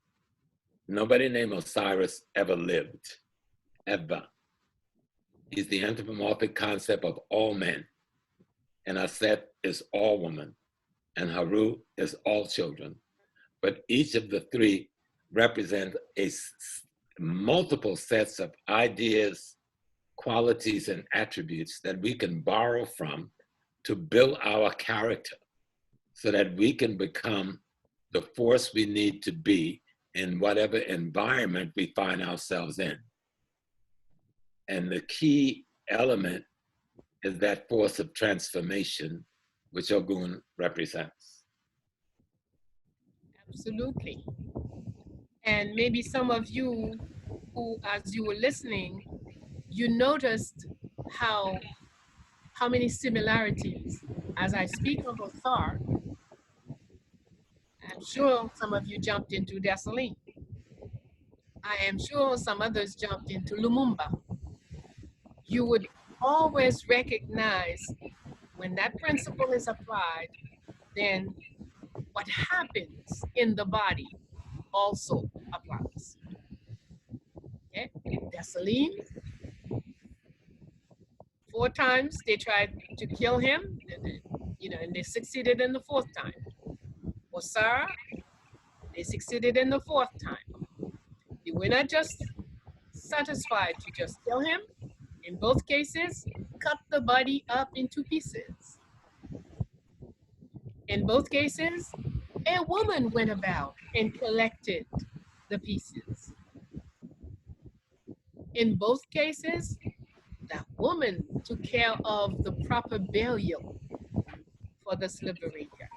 Nobody named Osiris ever lived, ever. He's the anthropomorphic concept of all men. And Aset is all women, and Haru is all children. But each of the three represent multiple sets of ideas, qualities, and attributes that we can borrow from to build our character so that we can become the force we need to be in whatever environment we find ourselves in. And the key element is that force of transformation, which Ogun represents. Absolutely. And maybe some of you who, as you were listening, you noticed how many similarities. As I speak of Othar, I'm sure some of you jumped into Desaline. I am sure some others jumped into Lumumba. You would always recognize when that principle is applied, then what happens in the body also applies. Okay? Desaline, 4 times they tried to kill him, and they succeeded in the 4th time. Osara, they succeeded in the 4th time. They were not just satisfied to just kill him. In both cases, cut the body up into pieces. In both cases, a woman went about and collected the pieces. In both cases, that woman took care of the proper burial for this liberator.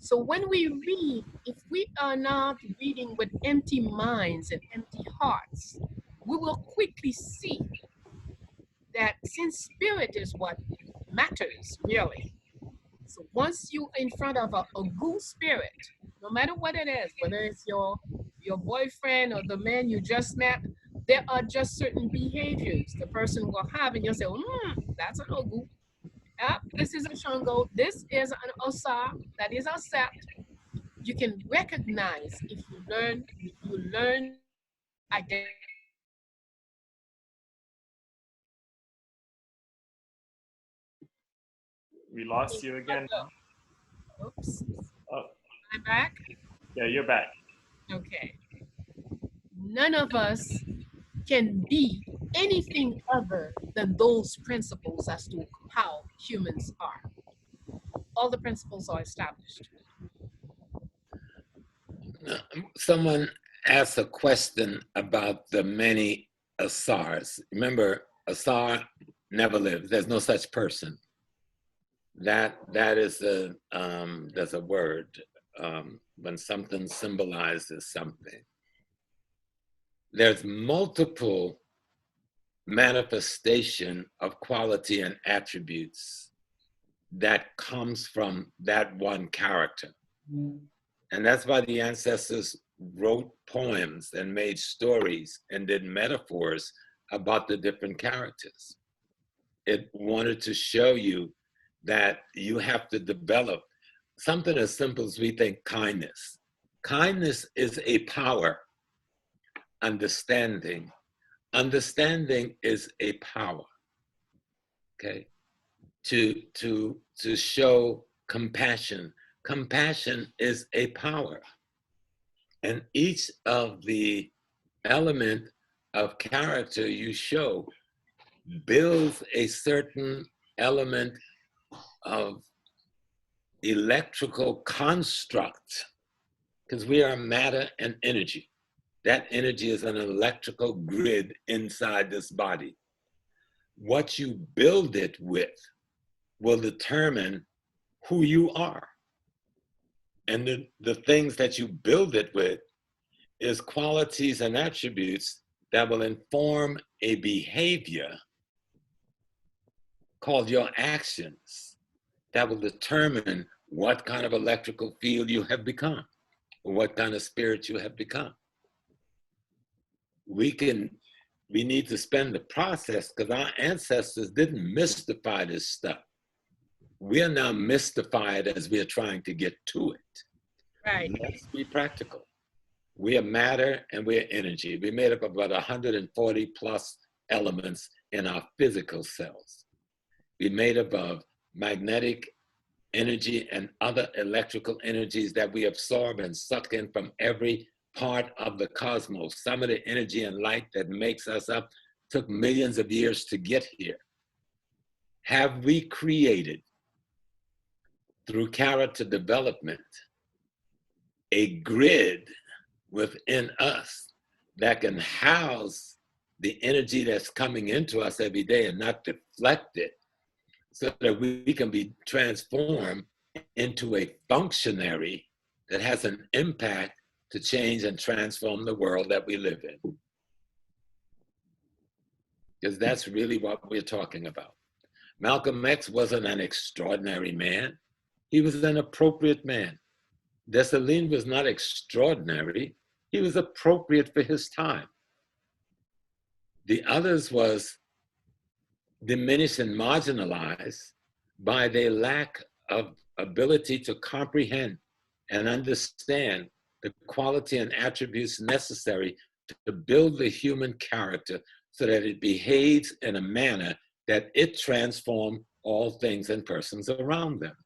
So when we read, if we are not reading with empty minds and empty hearts, we will quickly see that since spirit is what matters really. So once you in front of a good spirit, no matter what it is, whether it's your boyfriend or the man you just met, there are just certain behaviors the person will have, and you'll say, that's an Ogu. This is a Shango. This is an Osa. That is a Set. You can recognize if you learn identity. We lost you again. Oops. Oh, I'm back. yeah, you're back. Okay. None of us can be anything other than those principles as to how humans are. All the principles are established. Someone asked a question about the many Asars. Remember, Asar never lives. There's no such person. That is there's a word when something symbolizes something. There's multiple manifestation of quality and attributes that comes from that one character. And that's why the ancestors wrote poems and made stories and did metaphors about the different characters. It wanted to show you that you have to develop something as simple as we think kindness. Kindness is a power. Understanding is a power. Okay, to show compassion. Compassion is a power, and each of the element of character you show builds a certain element of electrical construct, because we are matter and energy. That energy is an electrical grid inside this body. What you build it with will determine who you are. And the things that you build it with is qualities and attributes that will inform a behavior called your actions that will determine what kind of electrical field you have become, or what kind of spirit you have become. We need to spend the process, because our ancestors didn't mystify this stuff. We are now mystified as we are trying to get to it. Right. Let's be practical. We are matter and we are energy. We're made up of about 140 plus elements in our physical cells. We're made up of magnetic energy and other electrical energies that we absorb and suck in from every part of the cosmos. Some of the energy and light that makes us up took millions of years to get here. Have we created, through character development, a grid within us that can house the energy that's coming into us every day and not deflect it, so that we can be transformed into a functionary that has an impact to change and transform the world that we live in? Because that's really what we're talking about. Malcolm X wasn't an extraordinary man. He was an appropriate man. Dessalines was not extraordinary. He was appropriate for his time. The others was diminished and marginalized by their lack of ability to comprehend and understand the quality and attributes necessary to build the human character so that it behaves in a manner that it transforms all things and persons around them,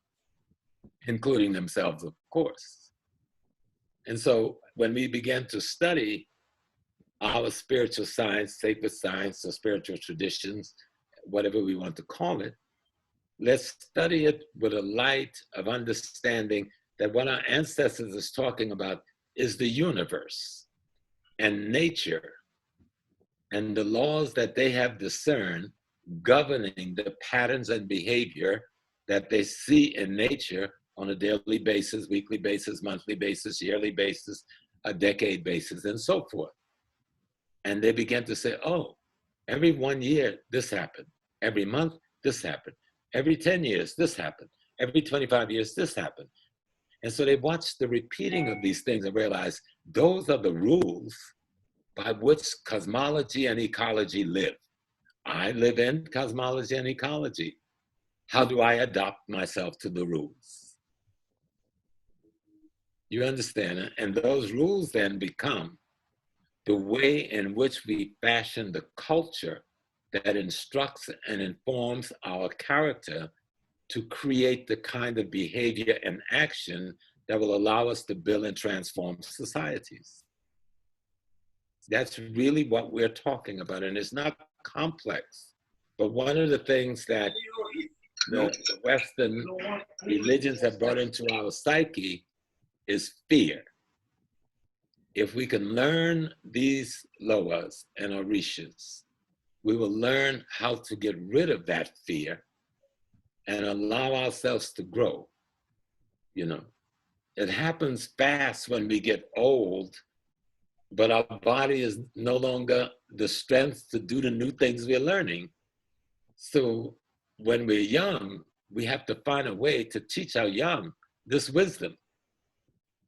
including themselves, of course. And so when we began to study our spiritual science, sacred science, or spiritual traditions, whatever we want to call it, let's study it with a light of understanding that what our ancestors is talking about is the universe and nature and the laws that they have discerned governing the patterns and behavior that they see in nature on a daily basis, weekly basis, monthly basis, yearly basis, a decade basis, and so forth. And they began to say, oh, every 1 year, this happened. Every month, this happened. Every 10 years, this happened. Every 25 years, this happened. And so they watched the repeating of these things and realized those are the rules by which cosmology and ecology live. I live in cosmology and ecology. How do I adapt myself to the rules? You understand it? And those rules then become the way in which we fashion the culture that instructs and informs our character to create the kind of behavior and action that will allow us to build and transform societies. That's really what we're talking about, and it's not complex. But one of the things that the Western religions have brought into our psyche is fear. If we can learn these loas and orishas, we will learn how to get rid of that fear and allow ourselves to grow. You know, it happens fast when we get old, but our body is no longer the strength to do the new things we're learning. So when we're young, we have to find a way to teach our young this wisdom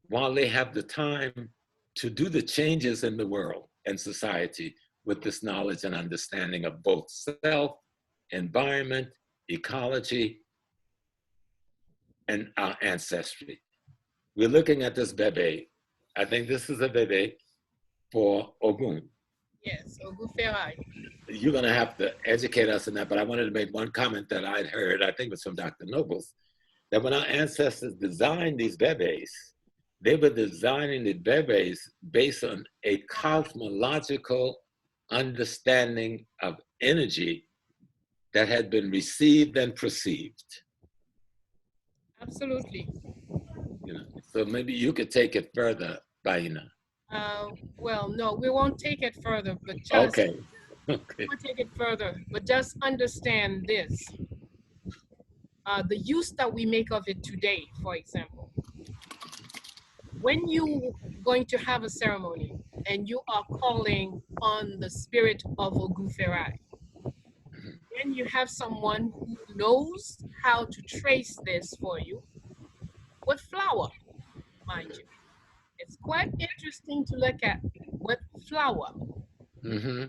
while they have the time to do the changes in the world and society with this knowledge and understanding of both self, environment, ecology, and our ancestry. We're looking at this bebe. I think this is a bebe for Ogun. Yes, Ogun Ferai. You're gonna have to educate us in that, but I wanted to make one comment that I'd heard, I think it was from Dr. Nobles, that when our ancestors designed these bebes, they were designing the bebes based on a cosmological understanding of energy that had been received and perceived. Absolutely. You know, so maybe you could take it further, Bayyinah. Well, no, we won't take it further, but just Okay. we'll take it further, but just understand this. The use that we make of it today, for example, when you going to have a ceremony and you are calling on the spirit of Ogun Ferai, then you have someone who knows how to trace this for you with flour, mind you. It's quite interesting to look at with flour. Mm-hmm.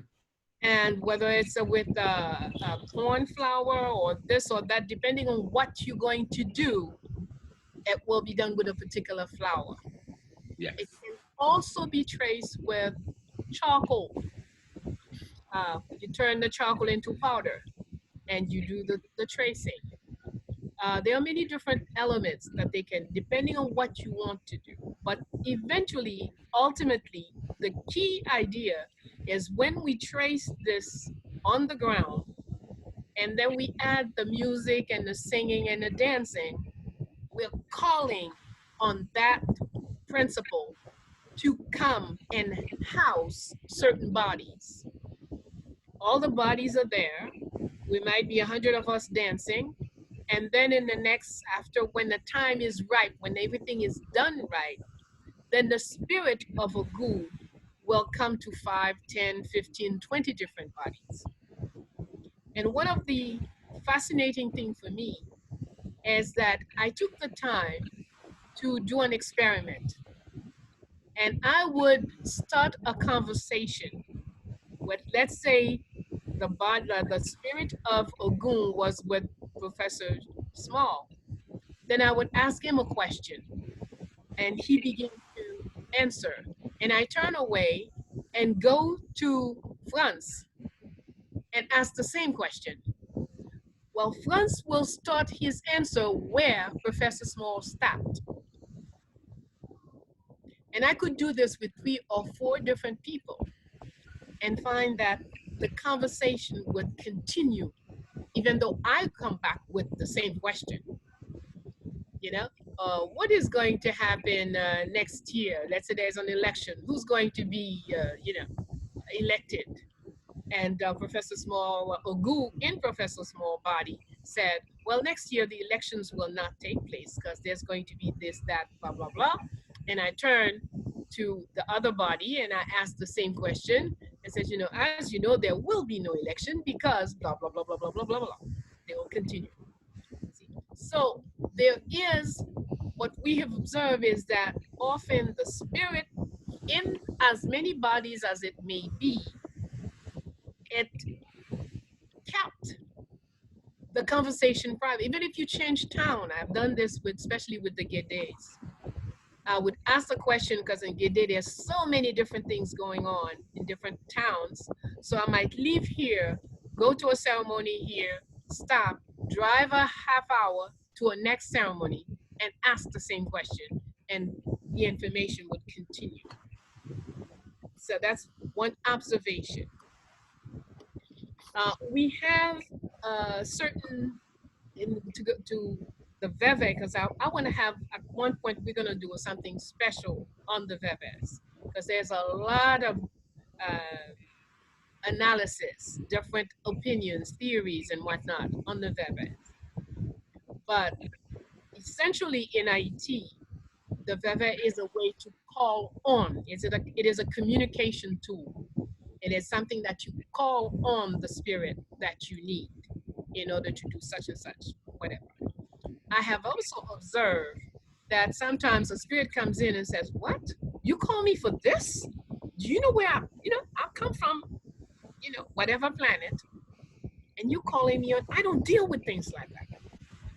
And whether it's with corn flour or this or that, depending on what you're going to do, it will be done with a particular flour. Yes. It can also be traced with charcoal. You turn the charcoal into powder and you do the tracing. There are many different elements that they can, depending on what you want to do. But eventually, ultimately, the key idea is when we trace this on the ground and then we add the music and the singing and the dancing, we're calling on that principle to come and house certain bodies. All the bodies are there. We might be 100 of us dancing. And then in the next, after when the time is right, when everything is done right, then the spirit of Ogun will come to 5, 10, 15, 20 different bodies. And one of the fascinating things for me is that I took the time to do an experiment. And I would start a conversation with, let's say, the spirit of Ogun was with Professor Small. Then I would ask him a question and he began to answer. And I turn away and go to Franz and ask the same question. Well, Franz will start his answer where Professor Small stopped. And I could do this with 3 or 4 different people and find that the conversation would continue even though I come back with the same question. You know, what is going to happen next year? Let's say there's an election. Who's going to be, elected? And Professor Small, Ogu in Professor Small body said, well, next year the elections will not take place because there's going to be this, that, blah, blah, blah. And I turned to the other body and I asked the same question and said, you know, as you know, there will be no election because blah, blah, blah, blah, blah, blah, blah, blah. They will continue. See? So there is, what we have observed is that often the spirit, in as many bodies as it may be, it kept the conversation private. Even if you change town, I've done this with, especially with the Gedes. I would ask the question because in Gede there's so many different things going on in different towns. So I might leave here, go to a ceremony here, stop, drive a half hour to a next ceremony and ask the same question, and the information would continue. So that's one observation. We have certain, to go to the Veve, because I want to have, at one point we're going to do something special on the Veves, because there's a lot of analysis, different opinions, theories, and whatnot on the Veves. But essentially in IT, the Veve is a way to call on. It is a communication tool. It is something that you call on the spirit that you need in order to do such and such, whatever. I have also observed that sometimes a spirit comes in and says, what? You call me for this? Do you know where I come from, whatever planet, and you calling me on, I don't deal with things like that.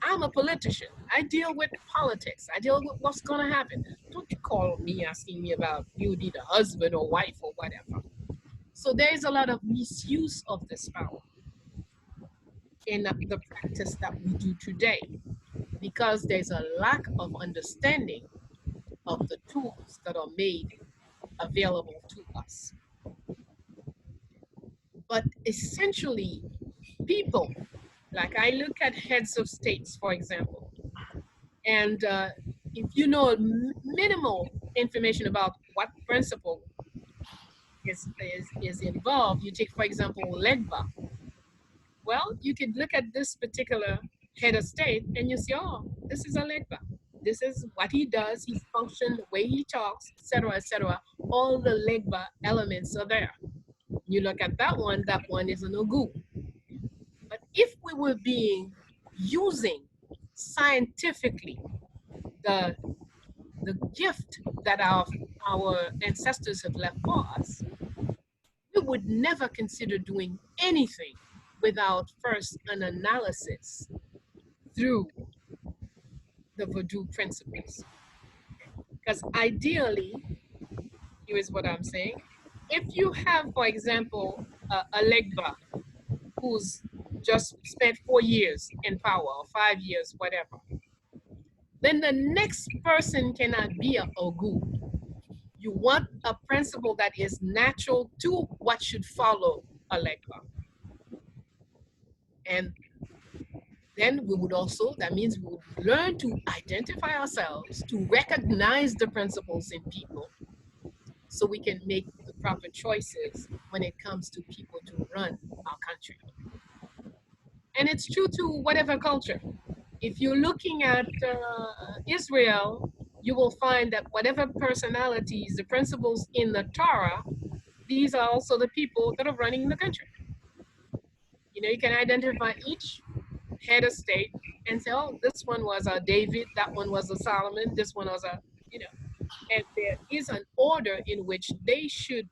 I'm a politician. I deal with politics. I deal with what's gonna happen. Don't you call me asking me about you need a husband or wife or whatever. So there is a lot of misuse of this power in the practice that we do today, because there's a lack of understanding of the tools that are made available to us. But essentially, people, like I look at heads of states, for example, and if you know minimal information about what principle is involved, you take, for example, Legba. Well, you could look at this particular head of state and you say, oh, this is a Legba. This is what he does, his function, the way he talks, etc., etc. All the Legba elements are there. You look at that one is an Ogu. But if we were using scientifically the gift that our ancestors have left for us, we would never consider doing anything without first an analysis through the Voodoo principles. Because ideally, here is what I'm saying. If you have, for example, a Legba who's just spent 4 years in power, or 5 years, whatever, then the next person cannot be an Ogu. You want a principle that is natural to what should follow a Legba. And then we would also, that means we would learn to identify ourselves, to recognize the principles in people, so we can make the proper choices when it comes to people to run our country. And it's true to whatever culture. If you're looking at Israel, you will find that whatever personalities, the principles in the Torah, these are also the people that are running the country. You can identify each head of state and say, oh, this one was a David, that one was a Solomon, this one was a, and there is an order in which they should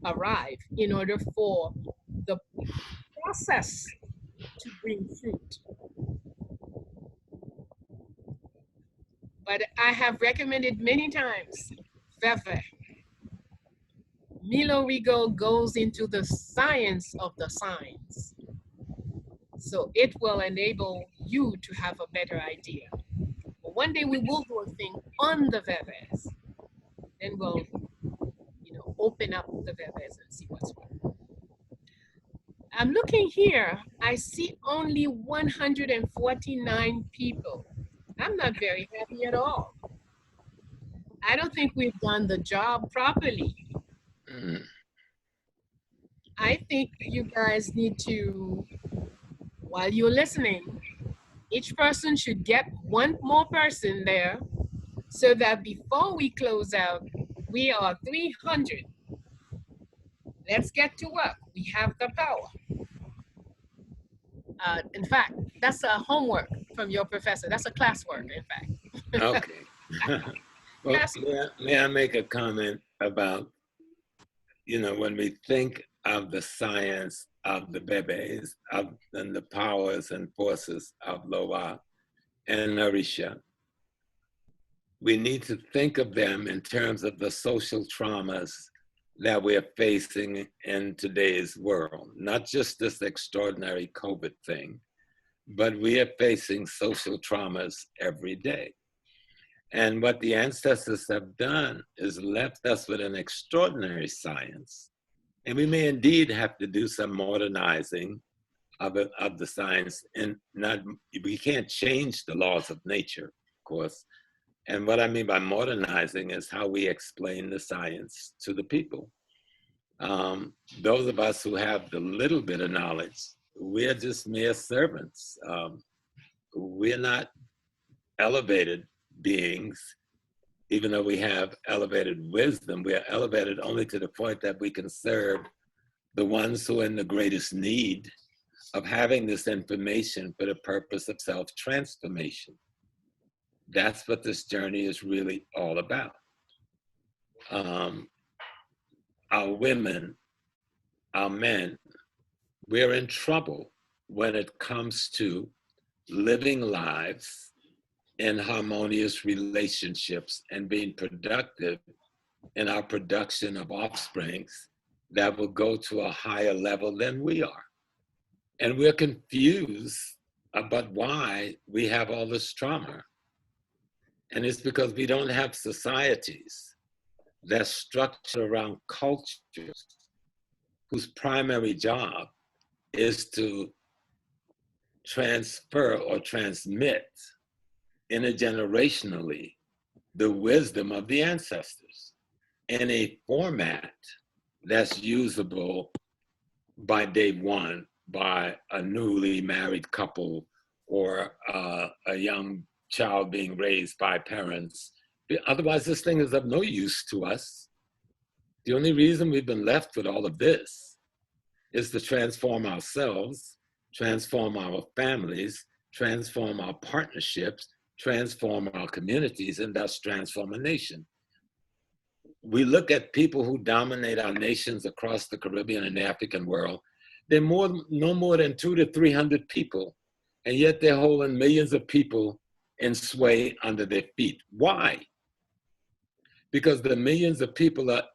arrive in order for the process to bring fruit. But I have recommended many times, Veve. Milo Rigo goes into the science of the signs. So it will enable you to have a better idea. But one day we will do a thing on the Veves. Then we'll, open up the Veves and see what's what. I'm looking here, I see only 149 people. I'm not very happy at all. I don't think we've done the job properly. I think you guys need to while you're listening, each person should get one more person there so that before we close out, we are 300. Let's get to work. We have the power. In fact, that's a homework from your professor. That's a classwork, in fact. Okay. Well, Yes. may I make a comment about, when we think of the science of the bebes and the powers and forces of Loa and Orisha, we need to think of them in terms of the social traumas that we're facing in today's world. Not just this extraordinary COVID thing, but we are facing social traumas every day. And what the ancestors have done is left us with an extraordinary science. And we may indeed have to do some modernizing of the science. And we can't change the laws of nature, of course. And what I mean by modernizing is how we explain the science to the people. Those of us who have the little bit of knowledge, we're just mere servants. We're not elevated beings, even though we have elevated wisdom. We are elevated only to the point that we can serve the ones who are in the greatest need of having this information for the purpose of self-transformation. That's what this journey is really all about. Our women, our men, we're in trouble when it comes to living lives in harmonious relationships and being productive in our production of offsprings that will go to a higher level than we are. And we're confused about why we have all this trauma. And it's because we don't have societies that's structured around cultures whose primary job is to transfer or transmit intergenerationally the wisdom of the ancestors in a format that's usable by day one by a newly married couple or a young child being raised by parents. Otherwise, this thing is of no use to us. The only reason we've been left with all of this is to transform ourselves, transform our families, transform our partnerships, transform our communities, and thus transform a nation. We look at people who dominate our nations across the Caribbean and the African world. They're no more than 200 to 300 people, and yet they're holding millions of people in sway under their feet. Why? Because the millions of people are